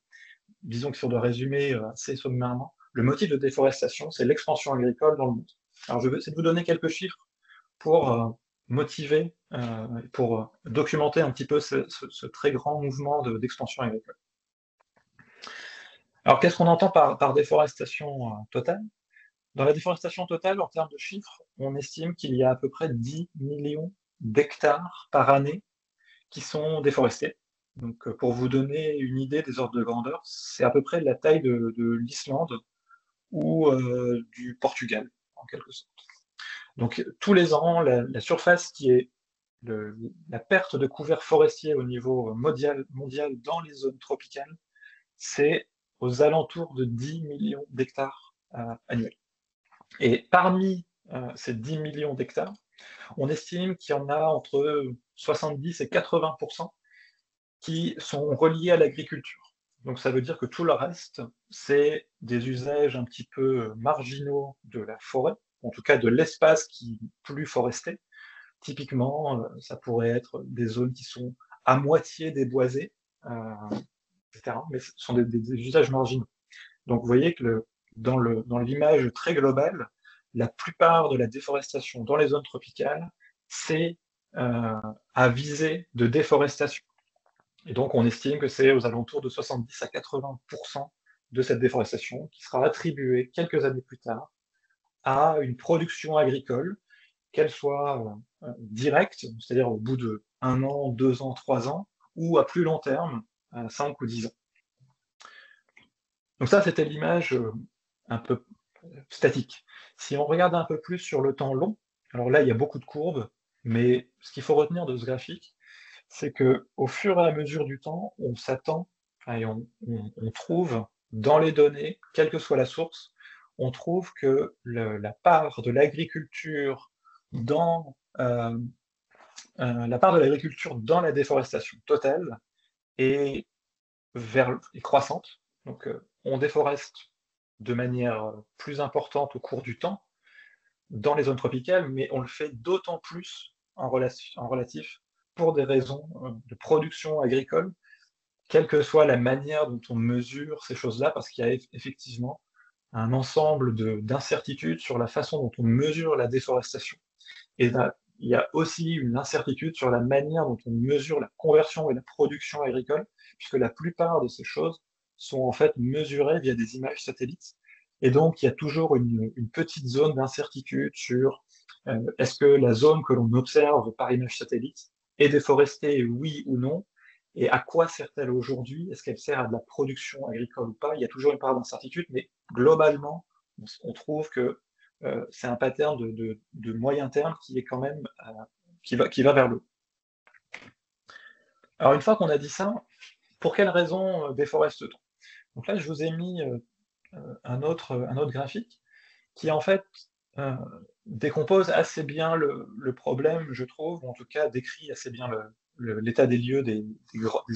disons que si on doit résumer assez sommairement, le motif de déforestation, c'est l'expansion agricole dans le monde. Alors je vais essayer de vous donner quelques chiffres pour motiver, pour documenter un petit peu ce très grand mouvement d'expansion agricole. Alors qu'est-ce qu'on entend par déforestation totale? Dans la déforestation totale, en termes de chiffres, on estime qu'il y a à peu près 10 millions d'hectares par année qui sont déforestés. Donc, pour vous donner une idée des ordres de grandeur, c'est à peu près la taille de l'Islande ou du Portugal, en quelque sorte. Donc, tous les ans, la surface qui est la perte de couverts forestiers au niveau mondial dans les zones tropicales, c'est aux alentours de 10 millions d'hectares annuels. Et parmi ces 10 millions d'hectares, on estime qu'il y en a entre 70 et 80% qui sont reliés à l'agriculture. Donc ça veut dire que tout le reste, c'est des usages un petit peu marginaux de la forêt, en tout cas de l'espace qui est plus foresté. Typiquement, ça pourrait être des zones qui sont à moitié déboisées, etc. Mais ce sont des usages marginaux. Donc vous voyez que dans l'image très globale, la plupart de la déforestation dans les zones tropicales, c'est à visée de déforestation. Et donc on estime que c'est aux alentours de 70 à 80% de cette déforestation qui sera attribuée quelques années plus tard à une production agricole, qu'elle soit directe, c'est-à-dire au bout de 1 an, 2 ans, 3 ans, ou à plus long terme, 5 ou 10 ans. Donc ça, c'était l'image un peu statique. Si on regarde un peu plus sur le temps long, alors là, il y a beaucoup de courbes, mais ce qu'il faut retenir de ce graphique, c'est qu'au fur et à mesure du temps, on s'attend, et on trouve dans les données, quelle que soit la source, on trouve que la part de l'agriculture dans la déforestation totale est croissante. Donc, on déforeste de manière plus importante au cours du temps dans les zones tropicales, mais on le fait d'autant plus en relatif pour des raisons de production agricole, quelle que soit la manière dont on mesure ces choses-là, parce qu'il y a effectivement un ensemble d'incertitudes sur la façon dont on mesure la déforestation. Et là, il y a aussi une incertitude sur la manière dont on mesure la conversion et la production agricole, puisque la plupart de ces choses sont en fait mesurées via des images satellites. Et donc, il y a toujours une petite zone d'incertitude sur est-ce que la zone que l'on observe par image satellite est déforestée, oui ou non, et à quoi sert-elle aujourd'hui? Est-ce qu'elle sert à de la production agricole ou pas? Il y a toujours une part d'incertitude, mais globalement, on trouve que c'est un pattern de moyen terme qui est quand même qui va vers le haut. Alors une fois qu'on a dit ça, pour quelles raisons déforeste-t-on? Donc là, je vous ai mis un autre graphique qui en fait décompose assez bien le problème, je trouve, ou en tout cas décrit assez bien l'état des lieux des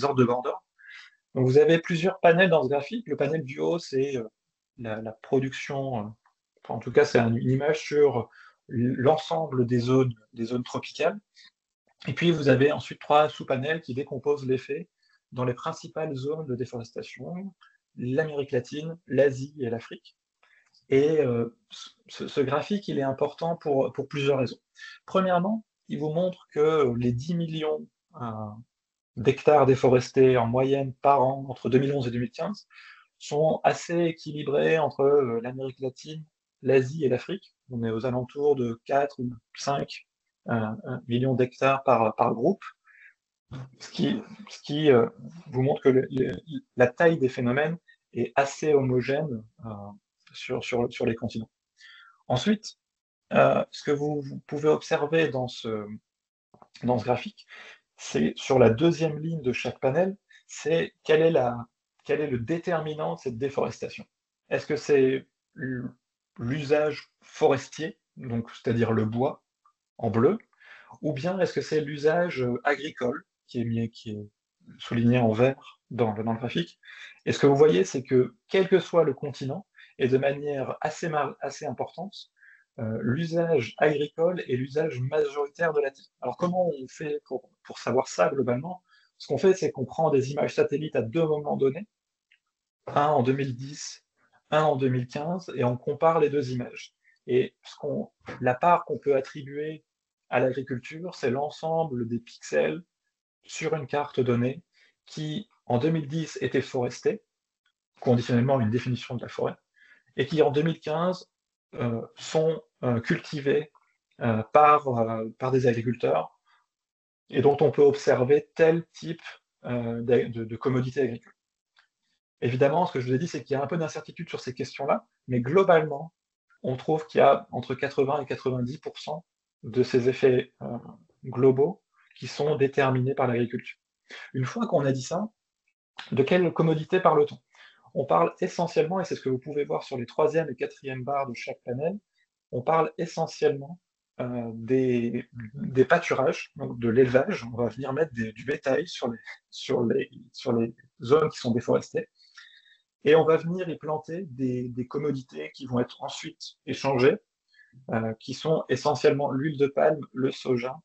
ordres de grandeur. Donc vous avez plusieurs panels dans ce graphique. Le panel du haut, c'est la production, enfin, en tout cas c'est une image sur l'ensemble des zones tropicales. Et puis vous avez ensuite 3 sous-panels qui décomposent l'effet dans les principales zones de déforestation, l'Amérique latine, l'Asie et l'Afrique. Et ce graphique, il est important pour plusieurs raisons. Premièrement, il vous montre que les 10 millions d'hectares déforestés en moyenne par an entre 2011 et 2015 sont assez équilibrés entre l'Amérique latine, l'Asie et l'Afrique. On est aux alentours de 4 ou 5 millions d'hectares par groupe, ce qui vous montre que la taille des phénomènes est assez homogène sur les continents. Ensuite, ce que vous pouvez observer dans ce graphique, c'est sur la deuxième ligne de chaque panel, c'est quel est le déterminant de cette déforestation. Est-ce que c'est l'usage forestier, donc c'est-à-dire le bois en bleu, ou bien est-ce que c'est l'usage agricole qui est souligné en vert dans le graphique? Et ce que vous voyez, c'est que quel que soit le continent, et de manière assez importante, l'usage agricole est l'usage majoritaire de la Terre. Alors comment on fait pour savoir ça globalement? Ce qu'on fait, c'est qu'on prend des images satellites à 2 moments donnés, un en 2010, un en 2015, et on compare les 2 images. Et la part qu'on peut attribuer à l'agriculture, c'est l'ensemble des pixels sur une carte donnée qui, en 2010, était forestée, conditionnellement à une définition de la forêt, et qui, en 2015, sont cultivés par des agriculteurs et dont on peut observer tel type de commodité agricole. Évidemment, ce que je vous ai dit, c'est qu'il y a un peu d'incertitude sur ces questions-là, mais globalement, on trouve qu'il y a entre 80 et 90% de ces effets globaux qui sont déterminés par l'agriculture. Une fois qu'on a dit ça, de quelle commodité parle-t-on? On parle essentiellement, et c'est ce que vous pouvez voir sur les 3e et 4e barres de chaque panel, on parle essentiellement des pâturages, donc de l'élevage. On va venir mettre du bétail sur les zones qui sont déforestées, et on va venir y planter des commodités qui vont être ensuite échangées, qui sont essentiellement l'huile de palme, le soja,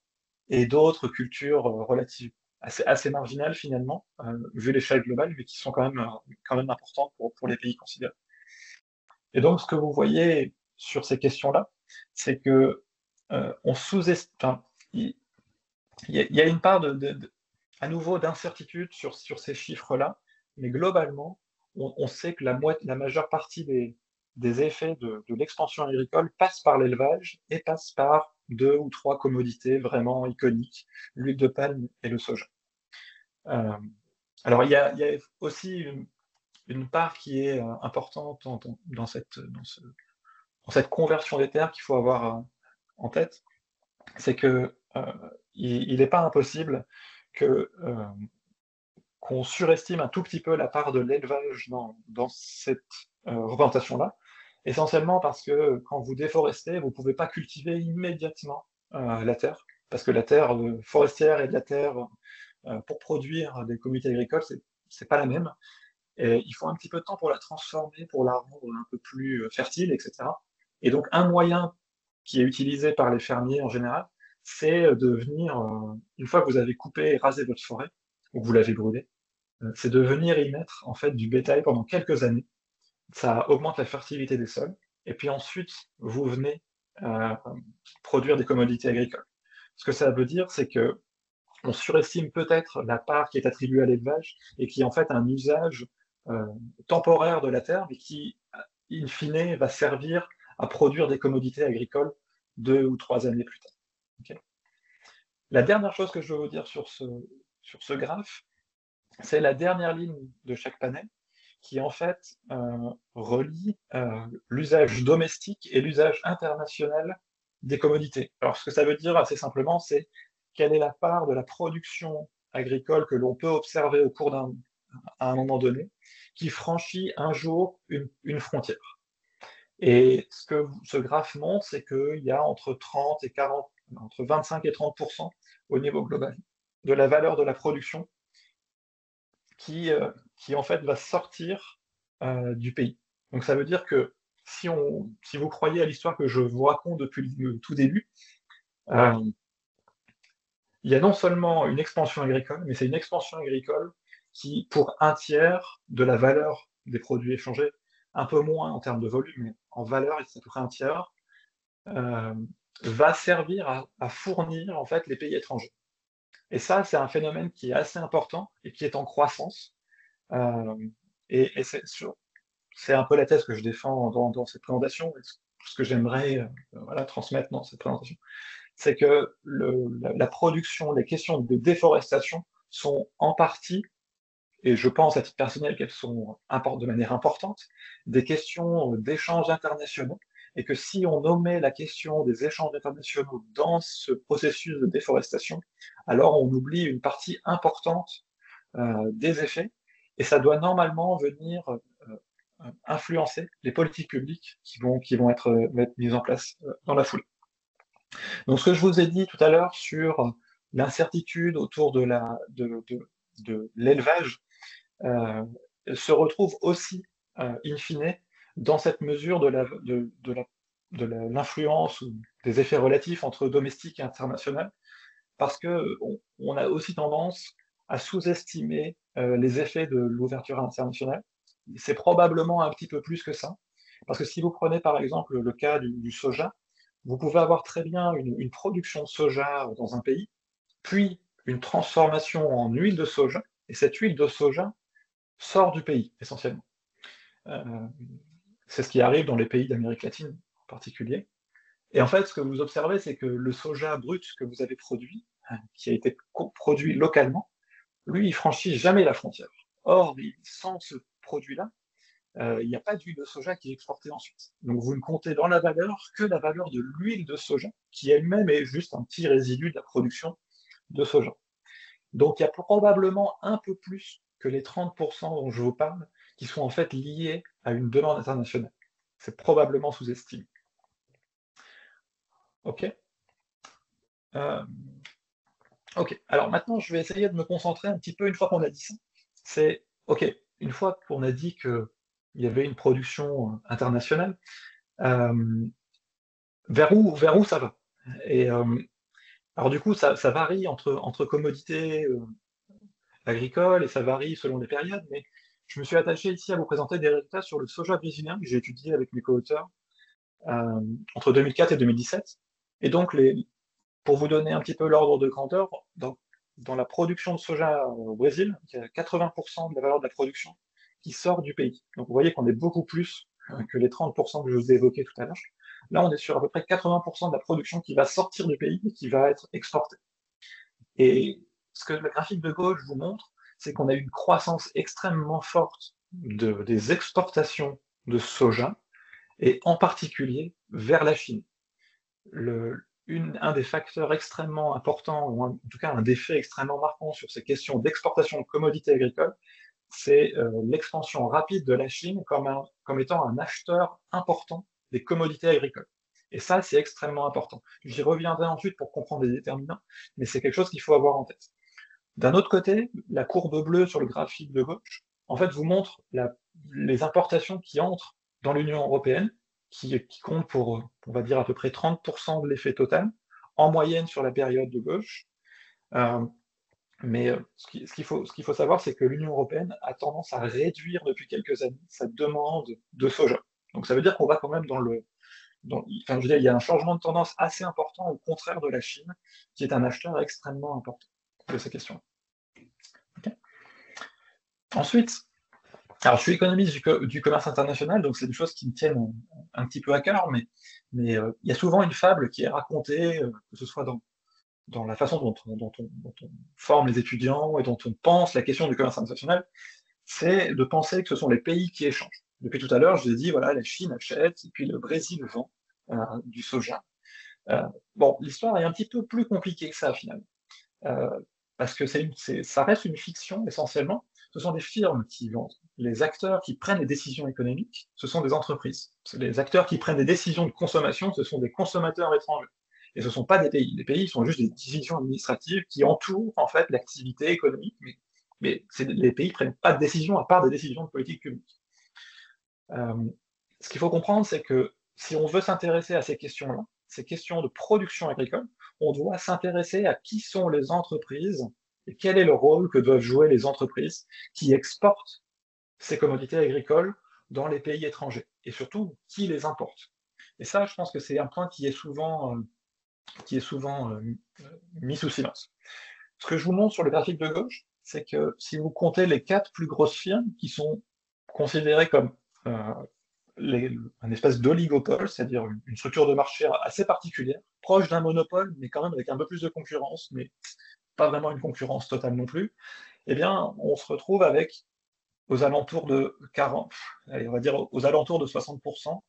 et d'autres cultures relatives assez marginales finalement, vu l'échelle globale, mais qui sont quand même importantes pour les pays considérés. Et donc, ce que vous voyez sur ces questions-là, c'est que on sous-estime, il y a une part à nouveau d'incertitude sur ces chiffres-là, mais globalement, on sait que la majeure partie des effets de l'expansion agricole passe par l'élevage et passe par 2 ou 3 commodités vraiment iconiques, l'huile de palme et le soja. Alors, il y a aussi une part qui est importante dans cette conversion des terres qu'il faut avoir en tête, c'est que il n'est pas impossible qu'on surestime un tout petit peu la part de l'élevage dans cette représentation-là, essentiellement parce que quand vous déforestez, vous ne pouvez pas cultiver immédiatement la terre, parce que la terre forestière et de la terre pour produire des commodités agricoles, c'est pas la même. Et il faut un petit peu de temps pour la transformer, pour la rendre un peu plus fertile, etc. Et donc, un moyen qui est utilisé par les fermiers en général, c'est de venir, une fois que vous avez coupé et rasé votre forêt, ou que vous l'avez brûlée, c'est de venir y mettre en fait du bétail pendant quelques années. Ça augmente la fertilité des sols, et puis ensuite, vous venez produire des commodités agricoles. Ce que ça veut dire, c'est que on surestime peut-être la part qui est attribuée à l'élevage et qui est en fait un usage temporaire de la terre, mais qui, in fine, va servir à produire des commodités agricoles 2 ou 3 années plus tard. Okay. La dernière chose que je veux vous dire sur ce graphe, c'est la dernière ligne de chaque panel qui en fait relie l'usage domestique et l'usage international des commodités. Alors ce que ça veut dire assez simplement, c'est quelle est la part de la production agricole que l'on peut observer au cours à un moment donné, qui franchit un jour une frontière. Et ce que ce graphe montre, c'est qu'il y a entre 30 et 40, entre 25 et 30% au niveau global de la valeur de la production qui en fait va sortir du pays. Donc ça veut dire que si vous croyez à l'histoire que je vous raconte depuis le tout début, il y a non seulement une expansion agricole, mais c'est une expansion agricole qui, pour un tiers de la valeur des produits échangés, un peu moins en termes de volume, mais en valeur, c'est à peu près un tiers, va servir à fournir en fait les pays étrangers. Et ça, c'est un phénomène qui est assez important et qui est en croissance. Et c'est un peu la thèse que je défends dans cette présentation, ce que j'aimerais transmettre dans cette présentation, c'est que la production, les questions de déforestation sont en partie, et je pense à titre personnel qu'elles sont de manière importante, des questions d'échanges internationaux, et que si on omet la question des échanges internationaux dans ce processus de déforestation, alors on oublie une partie importante des effets, et ça doit normalement venir influencer les politiques publiques qui vont être mises en place dans la foulée. Donc, ce que je vous ai dit tout à l'heure sur l'incertitude autour de l'élevage se retrouve aussi, in fine, dans cette mesure de l'influence ou des effets relatifs entre domestique et international, parce qu'on a aussi tendance à sous-estimer les effets de l'ouverture internationale. C'est probablement un petit peu plus que ça, parce que si vous prenez par exemple le cas du soja, vous pouvez avoir très bien une production de soja dans un pays, puis une transformation en huile de soja, et cette huile de soja sort du pays, essentiellement. C'est ce qui arrive dans les pays d'Amérique latine en particulier. Et en fait, ce que vous observez, c'est que le soja brut que vous avez produit qui a été produit localement, lui, il franchit jamais la frontière. Or, sans ce produit-là, il n'y a pas d'huile de soja qui est exportée ensuite. Donc vous ne comptez dans la valeur que la valeur de l'huile de soja, qui elle-même est juste un petit résidu de la production de soja. Donc il y a probablement un peu plus que les 30% dont je vous parle, qui sont en fait liés à une demande internationale. C'est probablement sous-estimé. Ok. Ok, alors maintenant je vais essayer de me concentrer un petit peu une fois qu'on a dit ça. C'est, ok, une fois qu'on a dit qu'il y avait une production internationale, vers où ça va? Et alors du coup, ça varie entre commodités agricoles et ça varie selon les périodes, mais je me suis attaché ici à vous présenter des résultats sur le soja brésilien que j'ai étudié avec mes co-auteurs entre 2004 et 2017. Et donc, pour vous donner un petit peu l'ordre de grandeur, dans la production de soja au Brésil, il y a 80% de la valeur de la production qui sort du pays. Donc vous voyez qu'on est beaucoup plus que les 30% que je vous ai évoqués tout à l'heure. Là, on est sur à peu près 80% de la production qui va sortir du pays et qui va être exportée. Et ce que le graphique de gauche vous montre, c'est qu'on a eu une croissance extrêmement forte des exportations de soja, et en particulier vers la Chine. Un des facteurs extrêmement importants, ou en tout cas un des faits extrêmement marquants sur ces questions d'exportation de commodités agricoles, c'est l'expansion rapide de la Chine comme étant un acheteur important des commodités agricoles. Et ça, c'est extrêmement important. J'y reviendrai ensuite pour comprendre les déterminants, mais c'est quelque chose qu'il faut avoir en tête. D'un autre côté, la courbe bleue sur le graphique de gauche, en fait, vous montre les importations qui entrent dans l'Union européenne, qui comptent pour, on va dire, à peu près 30% de l'effet total, en moyenne sur la période de gauche. Mais ce qu'il faut savoir, c'est que l'Union européenne a tendance à réduire depuis quelques années sa demande de soja. Donc ça veut dire qu'on va quand même enfin, je veux dire, il y a un changement de tendance assez important, au contraire de la Chine, qui est un acheteur extrêmement important de ces questions. Okay. Ensuite, alors je suis économiste du commerce international, donc c'est des choses qui me tiennent un petit peu à cœur, mais il y a souvent une fable qui est racontée, que ce soit dans la façon dont on forme les étudiants et dont on pense la question du commerce international, c'est de penser que ce sont les pays qui échangent. Depuis tout à l'heure, je vous ai dit, voilà, la Chine achète, et puis le Brésil vend du soja. Bon, l'histoire est un petit peu plus compliquée que ça, finalement. Parce que ça reste une fiction, essentiellement. Ce sont des firmes qui vendent. Les acteurs qui prennent les décisions économiques, ce sont des entreprises. Les acteurs qui prennent des décisions de consommation, ce sont des consommateurs étrangers. Et ce ne sont pas des pays. Les pays sont juste des divisions administratives qui entourent, en fait, l'activité économique, mais les pays ne prennent pas de décisions à part des décisions de politique publique. Ce qu'il faut comprendre, c'est que si on veut s'intéresser à ces questions-là, ces questions de production agricole, on doit s'intéresser à qui sont les entreprises et quel est le rôle que doivent jouer les entreprises qui exportent ces commodités agricoles dans les pays étrangers, et surtout qui les importe. Et ça, je pense que c'est un point qui est souvent mis sous silence. Ce que je vous montre sur le graphique de gauche, c'est que si vous comptez les 4 plus grosses firmes qui sont considérées comme un espèce d'oligopole, c'est-à-dire une structure de marché assez particulière, proche d'un monopole, mais quand même avec un peu plus de concurrence, mais pas vraiment une concurrence totale non plus, eh bien, on se retrouve avec aux alentours de 40, allez, on va dire aux alentours de 60%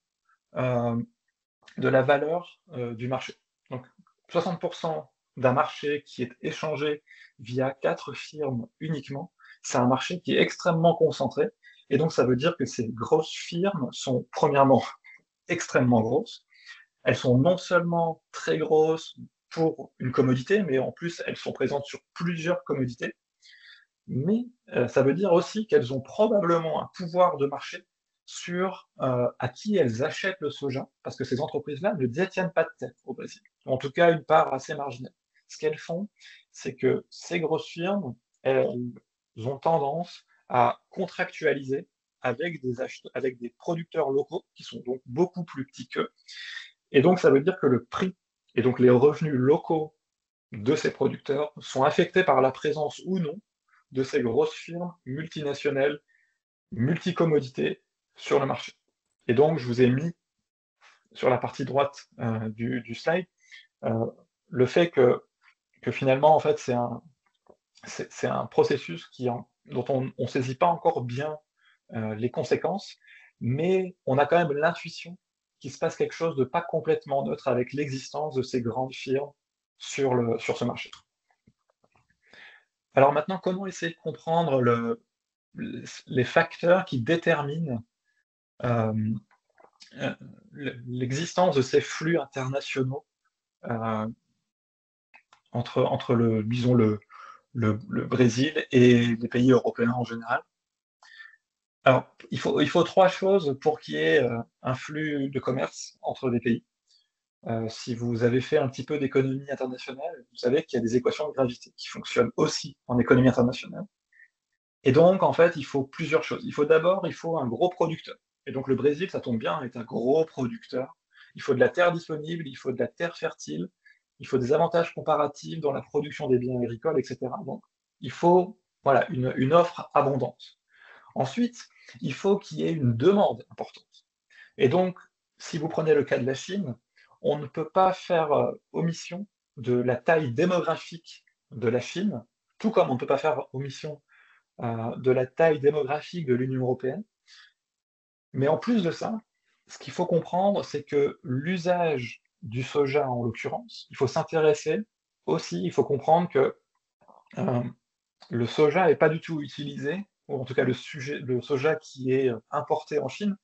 de la valeur du marché. Donc, 60% d'un marché qui est échangé via 4 firmes uniquement, c'est un marché qui est extrêmement concentré, et donc ça veut dire que ces grosses firmes sont premièrement extrêmement grosses, elles sont non seulement très grosses pour une commodité, mais en plus elles sont présentes sur plusieurs commodités, mais ça veut dire aussi qu'elles ont probablement un pouvoir de marché sur à qui elles achètent le soja, parce que ces entreprises-là ne détiennent pas de terre au Brésil, en tout cas une part assez marginale. Ce qu'elles font, c'est que ces grosses firmes, elles ont tendance à contractualiser avec des producteurs locaux qui sont donc beaucoup plus petits qu'eux. Et donc ça veut dire que le prix et donc les revenus locaux de ces producteurs sont affectés par la présence ou non de ces grosses firmes multinationales, multicommodités sur le marché. Et donc, je vous ai mis sur la partie droite du slide le fait que que finalement, en fait, c'est un processus dont on ne saisit pas encore bien les conséquences, mais on a quand même l'intuition qu'il se passe quelque chose de pas complètement neutre avec l'existence de ces grandes firmes sur ce marché. Alors maintenant, comment essayer de comprendre les facteurs qui déterminent euh, l'existence de ces flux internationaux euh, entre disons le Brésil et les pays européens en général. Alors, il faut trois choses pour qu'il y ait un flux de commerce entre des pays. Si vous avez fait un petit peu d'économie internationale, vous savez qu'il y a des équations de gravité qui fonctionnent aussi en économie internationale. Et donc, en fait, il faut plusieurs choses. Il faut un gros producteur. Et donc, le Brésil, ça tombe bien, est un gros producteur. Il faut de la terre disponible, il faut de la terre fertile, il faut des avantages comparatifs dans la production des biens agricoles, etc. Donc, il faut voilà, une offre abondante. Ensuite, il faut qu'il y ait une demande importante. Et donc, si vous prenez le cas de la Chine, on ne peut pas faire omission de la taille démographique de la Chine, tout comme on ne peut pas faire omission de la taille démographique de l'Union européenne. Mais en plus de ça, ce qu'il faut comprendre, c'est que l'usage du soja, en l'occurrence, il faut s'intéresser aussi, il faut comprendre que euh, le soja n'est pas du tout utilisé, ou en tout cas le soja qui est importé en Chine,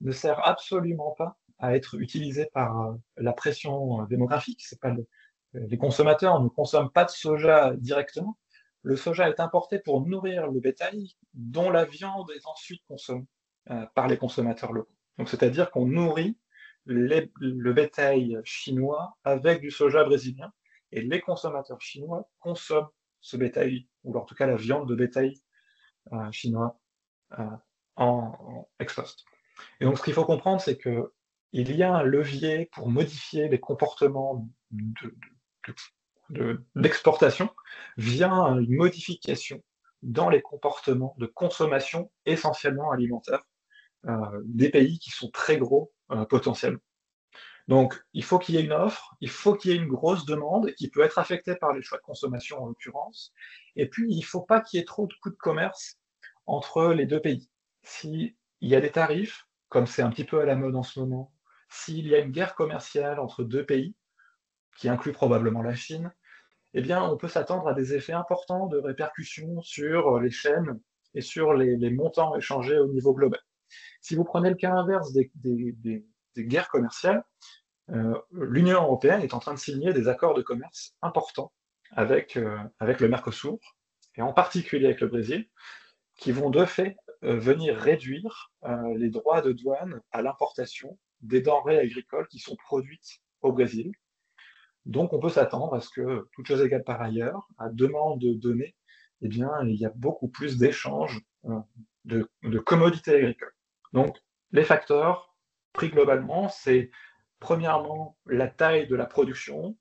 ne sert absolument pas à être utilisé par la pression démographique. C'est pas les consommateurs ne consomment pas de soja directement. Le soja est importé pour nourrir le bétail, dont la viande est ensuite consommée par les consommateurs locaux. Donc, c'est-à-dire qu'on nourrit le bétail chinois avec du soja brésilien, et les consommateurs chinois consomment ce bétail, ou en tout cas la viande de bétail chinois euh, en ex post. Et donc, ce qu'il faut comprendre, c'est qu'il y a un levier pour modifier les comportements d'exportation via une modification dans les comportements de consommation essentiellement alimentaire des pays qui sont très gros potentiellement. Donc, il faut qu'il y ait une offre, il faut qu'il y ait une grosse demande qui peut être affectée par les choix de consommation en l'occurrence, et puis il ne faut pas qu'il y ait trop de coûts de commerce entre les deux pays. S'il y a des tarifs, comme c'est un petit peu à la mode en ce moment, s'il y a une guerre commerciale entre deux pays, qui inclut probablement la Chine, eh bien, on peut s'attendre à des effets importants de répercussions sur les chaînes et sur les montants échangés au niveau global. Si vous prenez le cas inverse des guerres commerciales, l'Union européenne est en train de signer des accords de commerce importants avec le Mercosur, et en particulier avec le Brésil, qui vont de fait venir réduire les droits de douane à l'importation des denrées agricoles qui sont produites au Brésil. Donc on peut s'attendre à ce que, toutes choses égales par ailleurs, à demande donnée, eh bien, il y a beaucoup plus d'échanges de commodités agricoles. Donc les facteurs, pris globalement, c'est premièrement la taille de la production,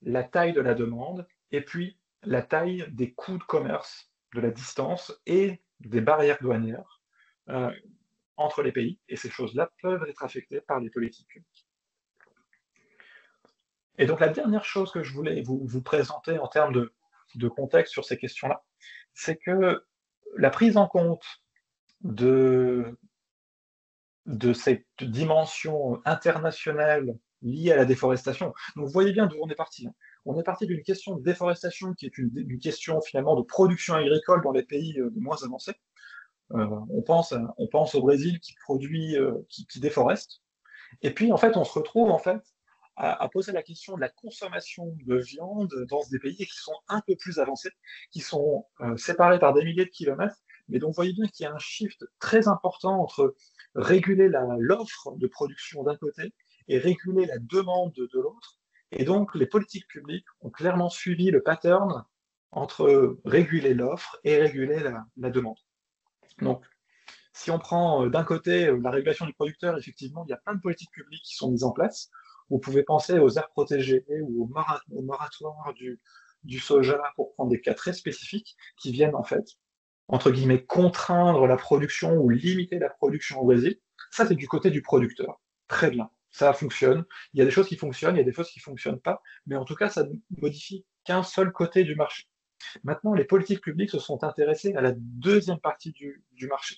la taille de la demande, et puis la taille des coûts de commerce, de la distance et des barrières douanières euh, entre les pays. Et ces choses-là peuvent être affectées par les politiques publiques. Et donc la dernière chose que je voulais vous présenter en termes de contexte sur ces questions-là, c'est que la prise en compte de cette dimension internationale liée à la déforestation. Donc vous voyez bien d'où on est parti. On est parti d'une question de déforestation qui est une question finalement de production agricole dans les pays les moins avancés. On pense au Brésil qui produit, qui déforeste. Et puis en fait, on se retrouve en fait à poser la question de la consommation de viande dans des pays qui sont un peu plus avancés, qui sont séparés par des milliers de kilomètres. Mais donc vous voyez bien qu'il y a un shift très important entre réguler l'offre de production d'un côté et réguler la demande de l'autre. Et donc les politiques publiques ont clairement suivi le pattern entre réguler l'offre et réguler la demande. Donc, si on prend d'un côté la régulation du producteur, effectivement, il y a plein de politiques publiques qui sont mises en place. Vous pouvez penser aux aires protégées ou au moratoire du soja, pour prendre des cas très spécifiques, qui viennent en fait, entre guillemets, contraindre la production ou limiter la production au Brésil. Ça, c'est du côté du producteur. Très bien, ça fonctionne. Il y a des choses qui fonctionnent, il y a des choses qui ne fonctionnent pas, mais en tout cas, ça modifie qu'un seul côté du marché. Maintenant, les politiques publiques se sont intéressées à la deuxième partie du marché.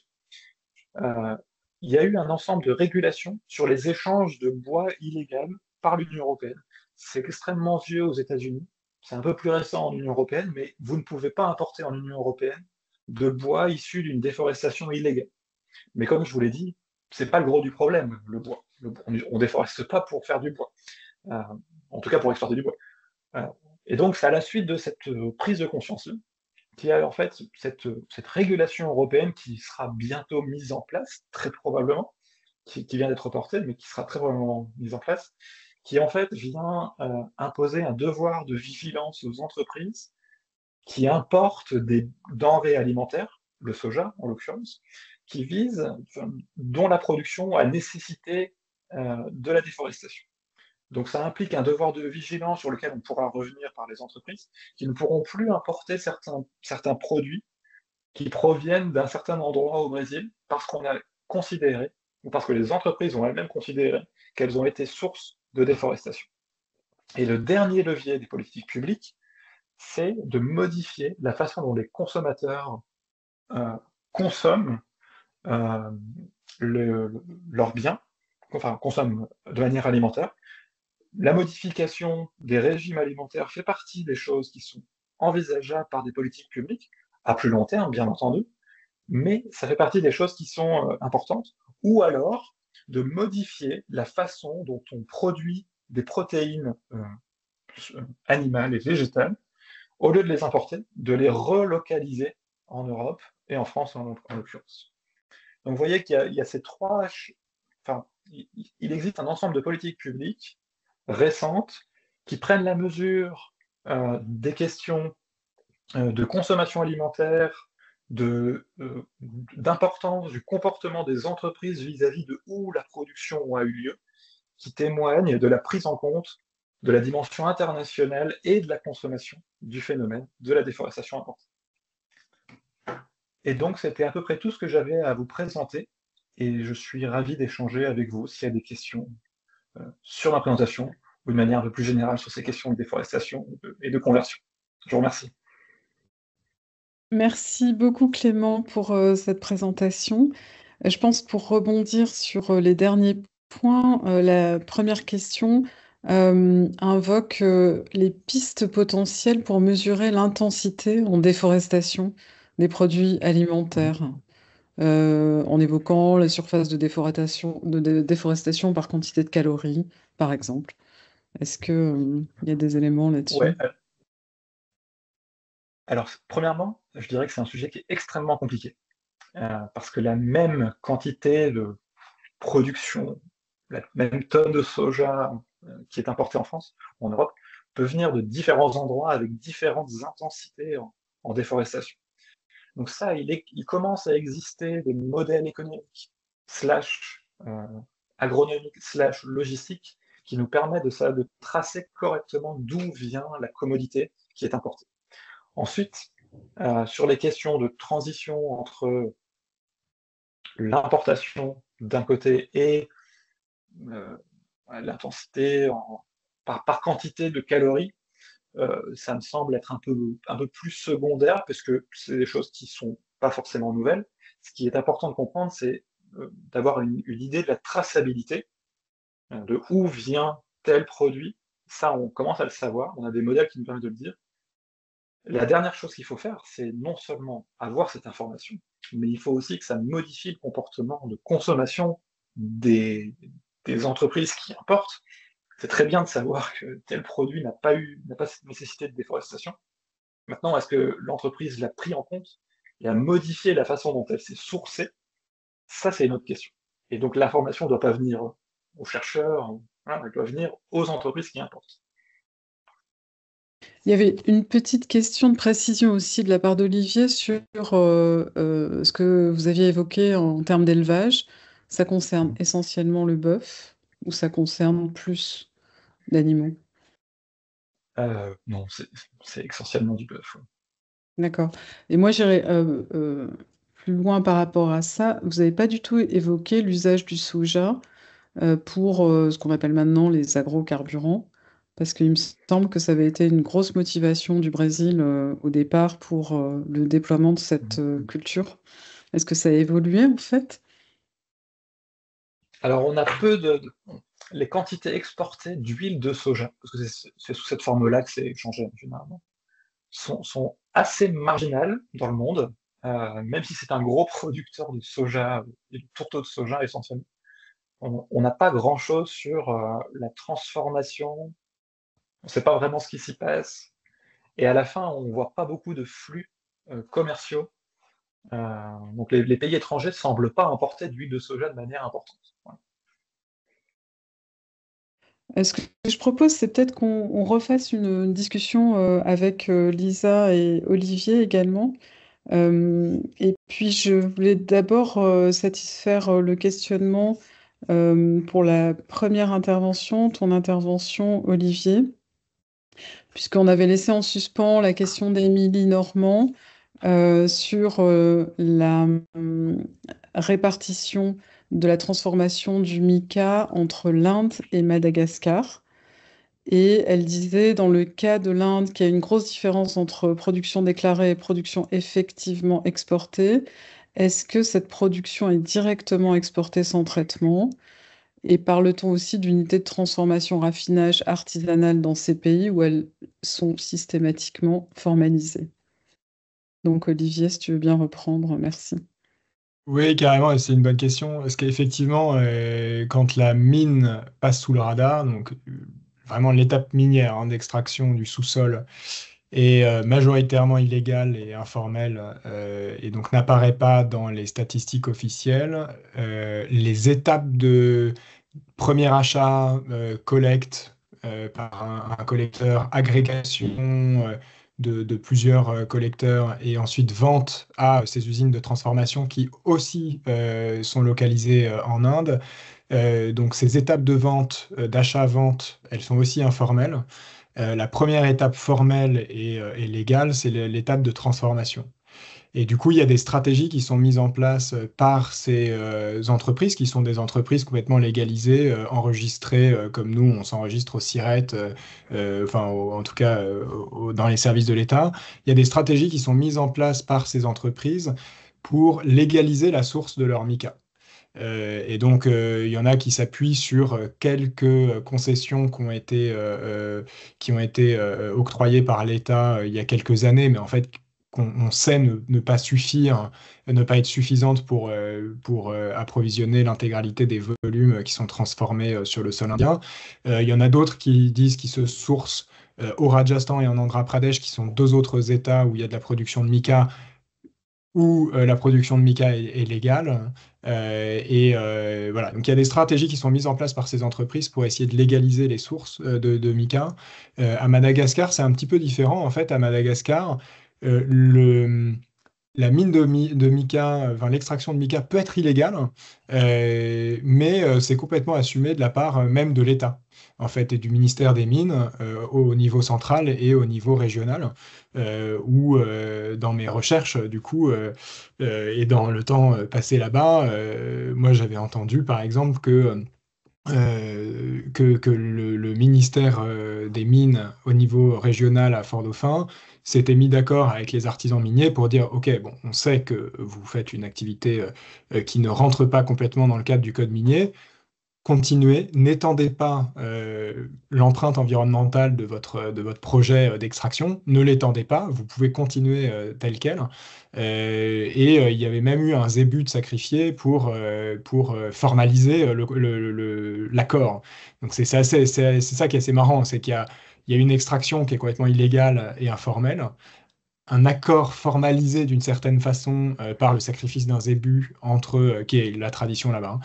Il y a eu un ensemble de régulations sur les échanges de bois illégal par l'Union européenne. C'est extrêmement vieux aux États-Unis, c'est un peu plus récent en Union européenne, mais vous ne pouvez pas importer en Union européenne de bois issu d'une déforestation illégale. Mais comme je vous l'ai dit, c'est pas le gros du problème, le bois. On déforeste pas pour faire du bois, euh, en tout cas pour exporter du bois. Euh, et donc c'est à la suite de cette prise de conscience-là qu'il y a en fait cette régulation européenne qui sera bientôt mise en place, très probablement, qui vient d'être portée, mais qui sera très probablement mise en place, qui en fait vient imposer un devoir de vigilance aux entreprises qui importent des denrées alimentaires, le soja en l'occurrence, dont la production a nécessité de la déforestation. Donc ça implique un devoir de vigilance sur lequel on pourra revenir par les entreprises, qui ne pourront plus importer certains produits qui proviennent d'un certain endroit au Brésil parce qu'on a considéré, ou parce que les entreprises ont elles-mêmes considéré qu'elles ont été source de déforestation. Et le dernier levier des politiques publiques, c'est de modifier la façon dont les consommateurs consomment leurs biens, enfin consomment de manière alimentaire. La modification des régimes alimentaires fait partie des choses qui sont envisageables par des politiques publiques, à plus long terme, bien entendu, mais ça fait partie des choses qui sont importantes, ou alors de modifier la façon dont on produit des protéines animales et végétales, au lieu de les importer, de les relocaliser en Europe et en France en l'occurrence. Donc vous voyez qu'il y a ces trois... Enfin, il existe un ensemble de politiques publiques récentes qui prennent la mesure des questions de consommation alimentaire, d'importance du comportement des entreprises vis-à-vis de où la production a eu lieu, qui témoignent de la prise en compte de la dimension internationale et de la consommation du phénomène de la déforestation importée. Et donc, c'était à peu près tout ce que j'avais à vous présenter, et je suis ravi d'échanger avec vous s'il y a des questions sur ma présentation, ou de manière un peu plus générale sur ces questions de déforestation et de conversion. Je vous remercie. Merci beaucoup Clément pour cette présentation. Je pense pour rebondir sur les derniers points, la première question invoque les pistes potentielles pour mesurer l'intensité en déforestation des produits alimentaires, en évoquant la surface de déforestation par quantité de calories, par exemple. Est-ce qu'il y a des éléments là-dessus? Ouais. Alors, premièrement, je dirais que c'est un sujet qui est extrêmement compliqué, parce que la même quantité de production, la même tonne de soja qui est importée en France ou en Europe, peut venir de différents endroits avec différentes intensités en déforestation. Donc ça, il commence à exister des modèles économiques, agronomiques, logistiques, qui nous permettent de tracer correctement d'où vient la commodité qui est importée. Ensuite, sur les questions de transition entre l'importation d'un côté et l'intensité par quantité de calories, ça me semble être un peu plus secondaire, parce que c'est des choses qui ne sont pas forcément nouvelles. Ce qui est important de comprendre, c'est d'avoir une idée de la traçabilité, de où vient tel produit. Ça, on commence à le savoir, on a des modèles qui nous permettent de le dire. La dernière chose qu'il faut faire, c'est non seulement avoir cette information, mais il faut aussi que ça modifie le comportement de consommation des entreprises qui importent. C'est très bien de savoir que tel produit n'a pas cette nécessité de déforestation. Maintenant, est-ce que l'entreprise l'a pris en compte et a modifié la façon dont elle s'est sourcée? Ça, c'est une autre question. Et donc l'information ne doit pas venir aux chercheurs, hein, elle doit venir aux entreprises qui importent. Il y avait une petite question de précision aussi de la part d'Olivier sur ce que vous aviez évoqué en termes d'élevage. Ça concerne essentiellement le bœuf ou ça concerne plus d'animaux? Non, c'est essentiellement du bœuf. D'accord. Et moi, j'irais plus loin par rapport à ça. Vous n'avez pas du tout évoqué l'usage du soja pour ce qu'on appelle maintenant les agrocarburants. Parce qu'il me semble que ça avait été une grosse motivation du Brésil au départ pour le déploiement de cette culture. Est-ce que ça a évolué en fait? Alors, on a les quantités exportées d'huile de soja, parce que c'est sous cette forme-là que c'est échangé généralement, sont assez marginales dans le monde, même si c'est un gros producteur de soja, et de tourteaux de soja essentiellement. On n'a pas grand-chose sur la transformation, on ne sait pas vraiment ce qui s'y passe, et à la fin, on ne voit pas beaucoup de flux commerciaux. Donc les pays étrangers ne semblent pas importer d'huile de soja de manière importante. Voilà. Ce que je propose, c'est peut-être qu'on refasse une discussion avec Lisa et Olivier également. Et puis, je voulais d'abord satisfaire le questionnement pour la première intervention, ton intervention, Olivier, puisqu'on avait laissé en suspens la question d'Émilie Normand sur la répartition de la transformation du mica entre l'Inde et Madagascar. Et elle disait, dans le cas de l'Inde, qu'il y a une grosse différence entre production déclarée et production effectivement exportée. Est-ce que cette production est directement exportée sans traitement? Et parle-t-on aussi d'unités de transformation raffinage artisanale dans ces pays où elles sont systématiquement formalisées? Donc Olivier, si tu veux bien reprendre, merci. Oui, carrément, et c'est une bonne question. Parce qu'effectivement, quand la mine passe sous le radar, donc vraiment l'étape minière d'extraction du sous-sol est majoritairement illégale et informelle, et donc n'apparaît pas dans les statistiques officielles, les étapes de premier achat, collecte par un collecteur, agrégation de plusieurs collecteurs et ensuite vente à ces usines de transformation qui aussi sont localisées en Inde. Donc ces étapes de vente, d'achat-vente, elles sont aussi informelles. La première étape formelle et légale, c'est l'étape de transformation. Et du coup, il y a des stratégies qui sont mises en place par ces entreprises, qui sont des entreprises complètement légalisées, enregistrées comme nous, on s'enregistre au SIRET, enfin, en tout cas, dans les services de l'État. Il y a des stratégies qui sont mises en place par ces entreprises pour légaliser la source de leur mica. Et donc, il y en a qui s'appuient sur quelques concessions qui ont été octroyées par l'État il y a quelques années, mais en fait, qu'on sait ne pas suffire, ne pas être suffisante pour approvisionner l'intégralité des volumes qui sont transformés sur le sol indien. Il y en a d'autres qui disent qu'ils se sourcent au Rajasthan et en Andhra Pradesh, qui sont deux autres États où il y a de la production de mica, où la production de mica est légale. Voilà, donc il y a des stratégies qui sont mises en place par ces entreprises pour essayer de légaliser les sources de mica. À Madagascar, c'est un petit peu différent. En fait, à Madagascar, la mine de mica, enfin, l'extraction de mica peut être illégale, mais c'est complètement assumé de la part même de l'État, en fait, et du ministère des Mines au niveau central et au niveau régional, où dans mes recherches, du coup, et dans le temps passé là-bas, moi j'avais entendu par exemple que le ministère des Mines au niveau régional à Fort-Dauphin s'était mis d'accord avec les artisans miniers pour dire, OK, bon, on sait que vous faites une activité qui ne rentre pas complètement dans le cadre du code minier. Continuez, n'étendez pas l'empreinte environnementale de votre projet d'extraction, ne l'étendez pas, vous pouvez continuer tel quel. Il y avait même eu un zébu de sacrifié pour formaliser l'accord. Donc c'est ça qui est assez marrant, c'est qu'il y a une extraction qui est complètement illégale et informelle, un accord formalisé d'une certaine façon par le sacrifice d'un zébu qui est la tradition là-bas,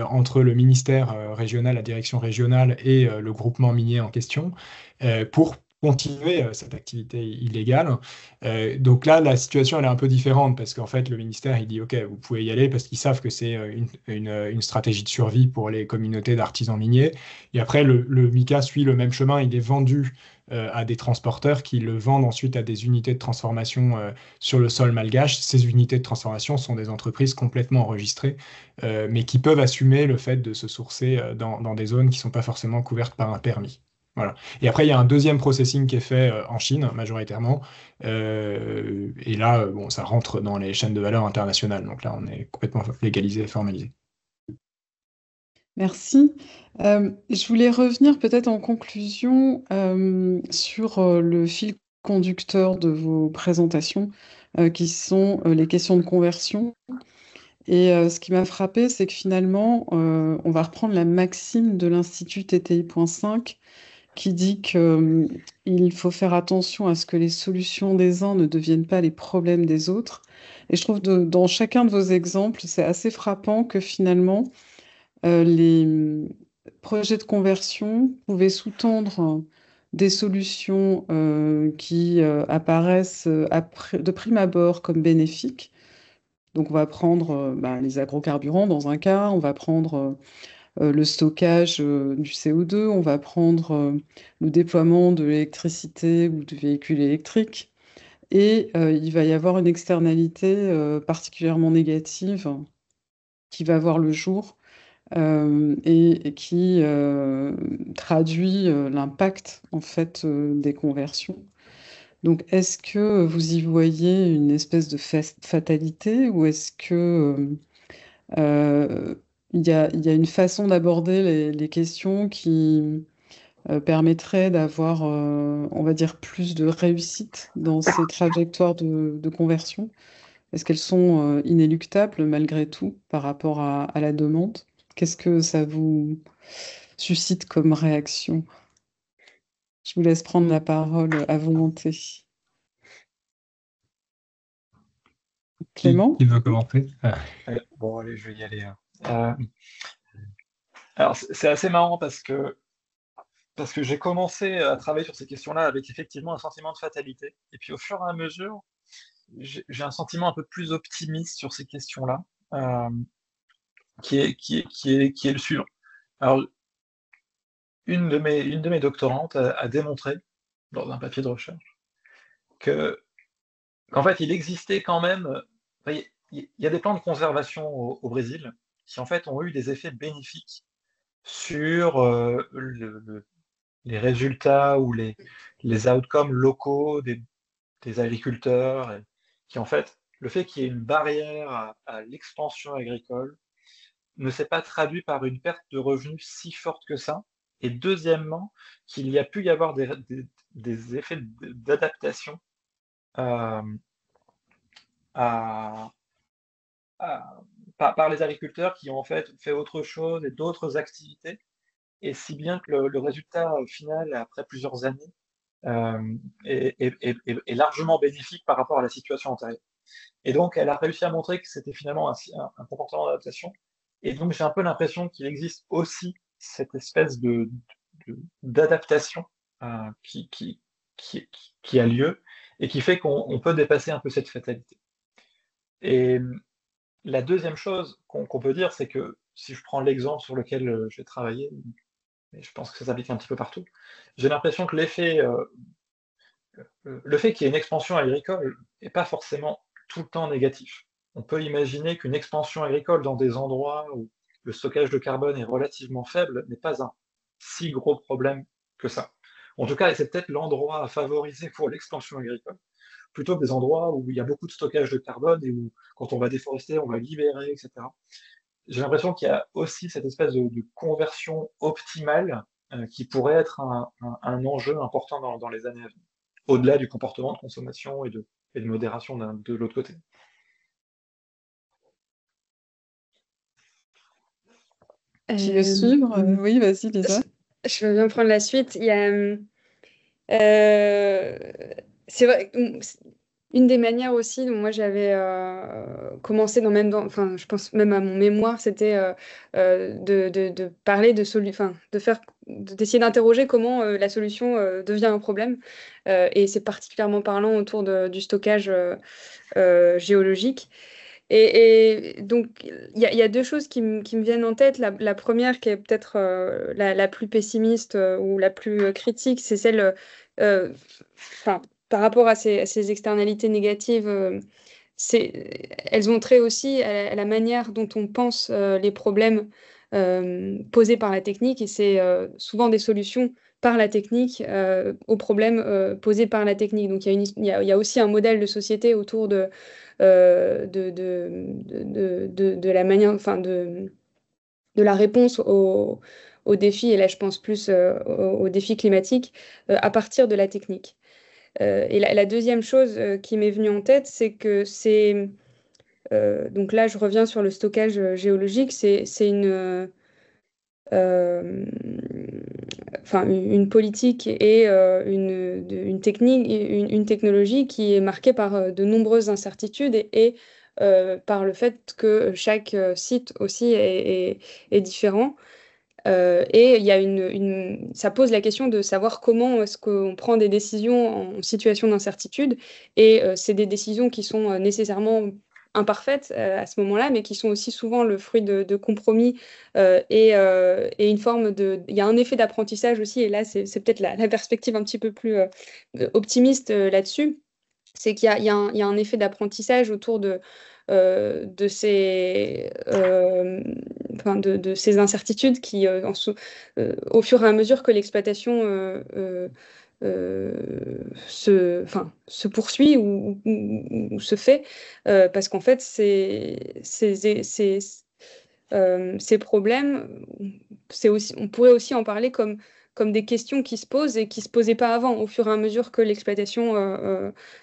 entre le ministère régional, la direction régionale et le groupement minier en question, pour continuer cette activité illégale. Donc là, la situation elle est un peu différente parce qu'en fait, le ministère il dit OK, vous pouvez y aller parce qu'ils savent que c'est une stratégie de survie pour les communautés d'artisans miniers. Et après, le mica suit le même chemin, il est vendu à des transporteurs qui le vendent ensuite à des unités de transformation sur le sol malgache. Ces unités de transformation sont des entreprises complètement enregistrées, mais qui peuvent assumer le fait de se sourcer dans des zones qui ne sont pas forcément couvertes par un permis. Voilà. Et après, il y a un deuxième processing qui est fait en Chine, majoritairement. Et là, bon, ça rentre dans les chaînes de valeur internationales. Donc là, on est complètement légalisé et formalisé. Merci. Je voulais revenir peut-être en conclusion sur le fil conducteur de vos présentations, qui sont les questions de conversion. Et ce qui m'a frappé, c'est que finalement, on va reprendre la maxime de l'Institut TTI.5 qui dit qu'il faut faire attention à ce que les solutions des uns ne deviennent pas les problèmes des autres. Et je trouve dans chacun de vos exemples, c'est assez frappant que finalement, les projets de conversion pouvaient sous-tendre des solutions qui apparaissent de prime abord comme bénéfiques. Donc, on va prendre les agrocarburants dans un cas, on va prendre le stockage du CO2, on va prendre le déploiement de l'électricité ou de véhicules électriques. Et il va y avoir une externalité particulièrement négative qui va voir le jour et qui traduit l'impact en fait des conversions. Donc, est-ce que vous y voyez une espèce de fatalité ou est-ce que il y a une façon d'aborder les questions qui permettrait d'avoir, on va dire, plus de réussite dans ces trajectoires de conversion? Est-ce qu'elles sont inéluctables malgré tout par rapport à la demande? Qu'est-ce que ça vous suscite comme réaction? Je vous laisse prendre la parole à volonté. Clément? Qui veut commenter? Bon, allez, je vais y aller. Alors, c'est assez marrant parce que j'ai commencé à travailler sur ces questions-là avec effectivement un sentiment de fatalité. Et puis au fur et à mesure, j'ai un sentiment un peu plus optimiste sur ces questions-là, qui est le suivant. Alors, une de mes doctorantes a démontré, dans un papier de recherche, qu'en fait, il existait quand même. Il y a des plans de conservation au Brésil qui, en fait, ont eu des effets bénéfiques sur les résultats ou les outcomes locaux des agriculteurs, et qui, en fait, le fait qu'il y ait une barrière à l'expansion agricole ne s'est pas traduit par une perte de revenus si forte que ça. Et deuxièmement, qu'il y a pu y avoir des effets d'adaptation euh, à, par les agriculteurs qui ont en fait autre chose et d'autres activités, et si bien que le résultat final, après plusieurs années, est largement bénéfique par rapport à la situation antérieure. Et donc, elle a réussi à montrer que c'était finalement un comportement d'adaptation. Et donc, j'ai un peu l'impression qu'il existe aussi cette espèce d'adaptation qui, qui a lieu et qui fait qu'on peut dépasser un peu cette fatalité. Et la deuxième chose qu'on peut dire, c'est que si je prends l'exemple sur lequel j'ai travaillé, et je pense que ça s'applique un petit peu partout, j'ai l'impression que le fait qu'il y ait une expansion agricole n'est pas forcément tout le temps négatif. On peut imaginer qu'une expansion agricole dans des endroits où le stockage de carbone est relativement faible n'est pas un si gros problème que ça. En tout cas, c'est peut-être l'endroit à favoriser pour l'expansion agricole, plutôt que des endroits où il y a beaucoup de stockage de carbone et où, quand on va déforester, on va libérer, etc. J'ai l'impression qu'il y a aussi cette espèce de conversion optimale qui pourrait être un enjeu important dans les années à venir, au-delà du comportement de consommation et de modération de l'autre côté. Qui veut suivre? Oui, vas-y, Lisa. Je veux bien prendre la suite. Il y a, c'est vrai, une des manières aussi dont moi j'avais commencé enfin, je pense même à mon mémoire, c'était de parler d'essayer d'interroger comment la solution devient un problème. Et c'est particulièrement parlant autour du stockage géologique. Et donc, il y a deux choses qui me viennent en tête. La première, qui est peut-être la plus pessimiste ou la plus critique, c'est celle, enfin, par rapport à ces externalités négatives, elles ont trait aussi à la manière dont on pense les problèmes posés par la technique. Et c'est souvent des solutions par la technique aux problèmes posés par la technique. Donc il y a aussi un modèle de société autour de la manière, enfin de la réponse aux défis, et là je pense plus aux défis climatiques, à partir de la technique. Et la deuxième chose qui m'est venue en tête, c'est que donc là je reviens sur le stockage géologique, c'est euh, une politique et une technique, une technologie qui est marquée par de nombreuses incertitudes et par le fait que chaque site aussi est différent. Et il y a ça pose la question de savoir comment est-ce qu'on prend des décisions en situation d'incertitude. Et c'est des décisions qui sont nécessairement imparfaites à ce moment-là, mais qui sont aussi souvent le fruit de compromis et une forme de... Il y a un effet d'apprentissage aussi, et là, c'est peut-être la perspective un petit peu plus optimiste là-dessus. C'est qu'il y a un effet d'apprentissage autour de ces incertitudes qui, au fur et à mesure que l'exploitation se poursuit ou se fait, parce qu'en fait, ces problèmes, on pourrait aussi en parler comme des questions qui se posent et qui ne se posaient pas avant, au fur et à mesure que l'exploitation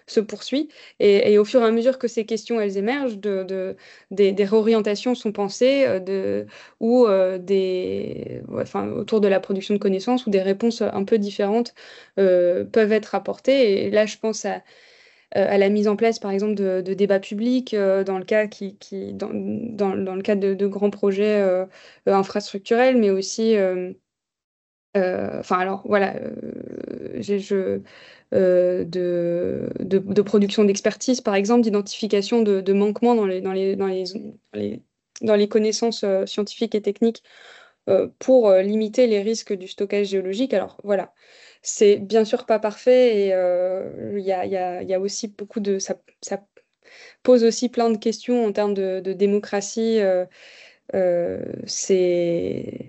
se poursuit. Et au fur et à mesure que ces questions, elles émergent, des réorientations sont pensées, autour de la production de connaissances, où des réponses un peu différentes peuvent être apportées. Et là, je pense à la mise en place, par exemple, de débats publics dans le cas dans le cadre de grands projets infrastructurels, mais aussi, alors voilà, de production d'expertise, par exemple, d'identification de manquements dans les connaissances scientifiques et techniques pour limiter les risques du stockage géologique. Alors voilà, c'est bien sûr pas parfait et il y a aussi ça pose aussi plein de questions en termes de démocratie. C'est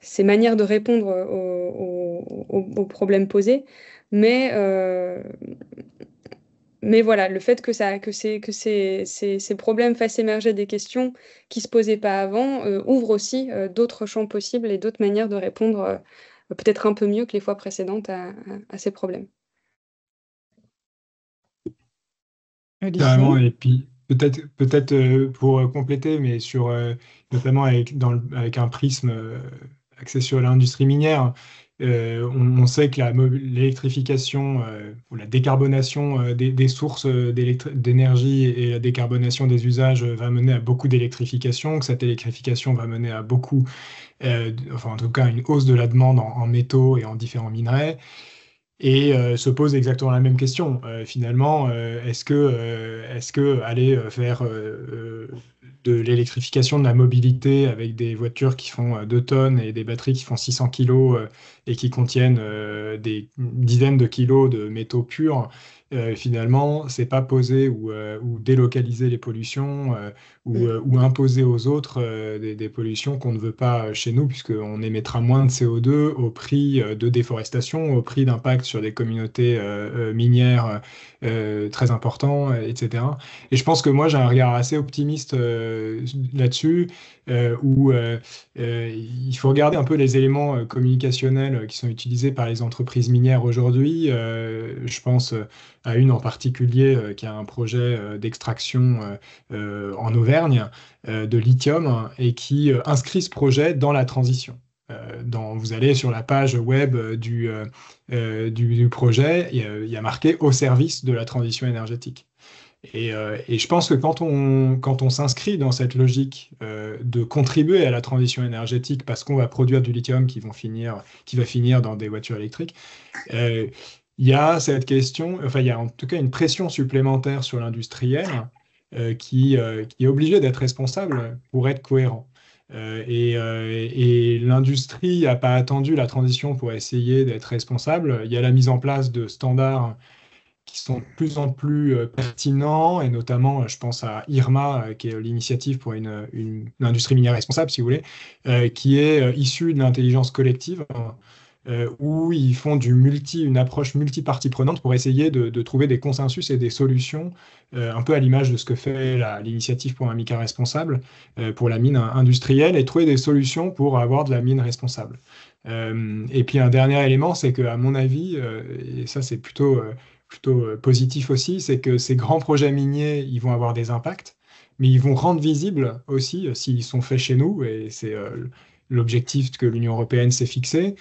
ces manières de répondre aux problèmes posés, mais mais voilà, le fait que ces problèmes fassent émerger des questions qui ne se posaient pas avant ouvre aussi d'autres champs possibles et d'autres manières de répondre peut-être un peu mieux que les fois précédentes à ces problèmes. Olivier? Carrément, et puis peut-être pour compléter, mais notamment avec un prisme axé sur l'industrie minière, on sait que l'électrification ou la décarbonation des sources d'énergie et la décarbonation des usages va mener à beaucoup d'électrification, que cette électrification va mener à beaucoup, enfin en tout cas une hausse de la demande en métaux et en différents minerais. Et se pose exactement la même question. Finalement, est-ce que aller faire de l'électrification de la mobilité avec des voitures qui font 2 tonnes et des batteries qui font 600 kilos et qui contiennent des dizaines de kilos de métaux purs, finalement, c'est pas poser ou délocaliser les pollutions ou imposer aux autres des pollutions qu'on ne veut pas chez nous, puisqu'on émettra moins de CO2 au prix de déforestation, au prix d'impact sur des communautés minières très importants, etc. Et je pense que moi, j'ai un regard assez optimiste là-dessus, où il faut regarder un peu les éléments communicationnels qui sont utilisés par les entreprises minières aujourd'hui. Je pense à une en particulier qui a un projet d'extraction en Auvergne de lithium et qui inscrit ce projet dans la transition. Vous allez sur la page web du projet, il y a marqué au service de la transition énergétique. Et je pense que quand on s'inscrit dans cette logique de contribuer à la transition énergétique parce qu'on va produire du lithium qui va finir dans des voitures électriques, il y a cette question, enfin il y a en tout cas une pression supplémentaire sur l'industriel qui est obligé d'être responsable pour être cohérent. Et l'industrie n'a pas attendu la transition pour essayer d'être responsable. Il y a la mise en place de standards qui sont de plus en plus pertinents, et notamment, je pense à IRMA, qui est l'initiative pour une industrie minière responsable, si vous voulez, qui est issue de l'intelligence collective, où ils font une approche multipartie prenante pour essayer de trouver des consensus et des solutions, un peu à l'image de ce que fait l'initiative pour un MICA responsable, pour la mine industrielle, et trouver des solutions pour avoir de la mine responsable. Et puis un dernier élément, c'est qu'à mon avis, et ça c'est plutôt positif aussi, c'est que ces grands projets miniers, ils vont avoir des impacts, mais ils vont rendre visibles aussi, s'ils sont faits chez nous, et c'est l'objectif que l'Union européenne s'est fixé.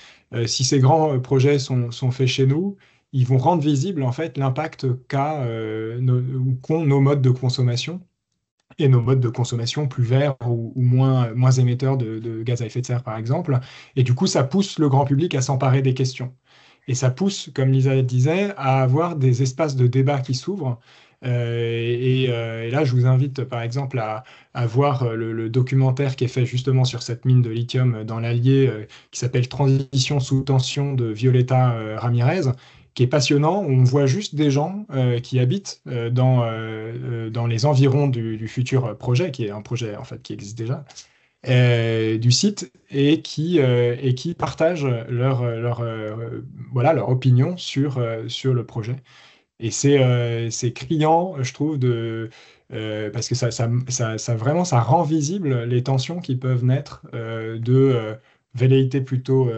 Si ces grands projets sont faits chez nous, ils vont rendre visible en fait l'impact qu'ont nos modes de consommation, et nos modes de consommation plus verts ou moins émetteurs de gaz à effet de serre, par exemple. Et du coup, ça pousse le grand public à s'emparer des questions. Et ça pousse, comme Lisa disait, à avoir des espaces de débat qui s'ouvrent. Et là, je vous invite, par exemple, à voir le documentaire qui est fait justement sur cette mine de lithium dans l'Allier, qui s'appelle Transition sous tension de Violeta Ramirez, qui est passionnant. On voit juste des gens qui habitent dans les environs du futur projet, qui est un projet en fait qui existe déjà, du site, et qui partagent leur opinion sur le projet. Et c'est criant, je trouve, parce que vraiment, ça rend visible les tensions qui peuvent naître de velléités plutôt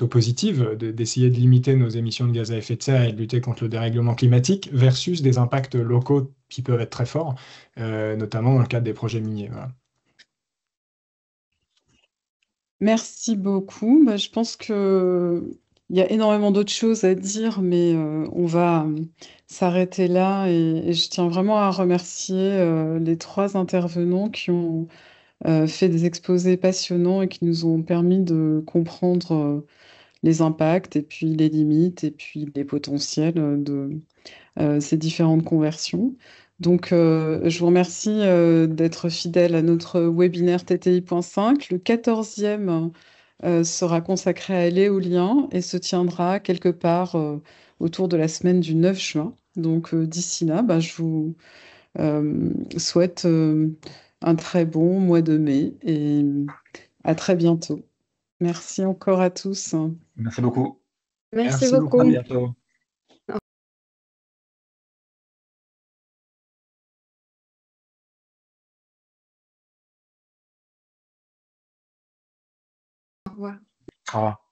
positives, d'essayer de limiter nos émissions de gaz à effet de serre et de lutter contre le dérèglement climatique, versus des impacts locaux qui peuvent être très forts, notamment dans le cadre des projets miniers. Voilà. Merci beaucoup. Bah, je pense que il y a énormément d'autres choses à dire, mais on va s'arrêter là. Et je tiens vraiment à remercier les trois intervenants qui ont fait des exposés passionnants et qui nous ont permis de comprendre les impacts et puis les limites et puis les potentiels de ces différentes conversions. Donc, je vous remercie d'être fidèle à notre webinaire TTI.5. Le 14e sera consacré à l'éolien et se tiendra quelque part autour de la semaine du 9 juin. Donc, d'ici là, bah, je vous souhaite un très bon mois de mai et à très bientôt. Merci encore à tous. Merci beaucoup. Merci Merci beaucoup. À beaucoup. bientôt. Au revoir. Au revoir.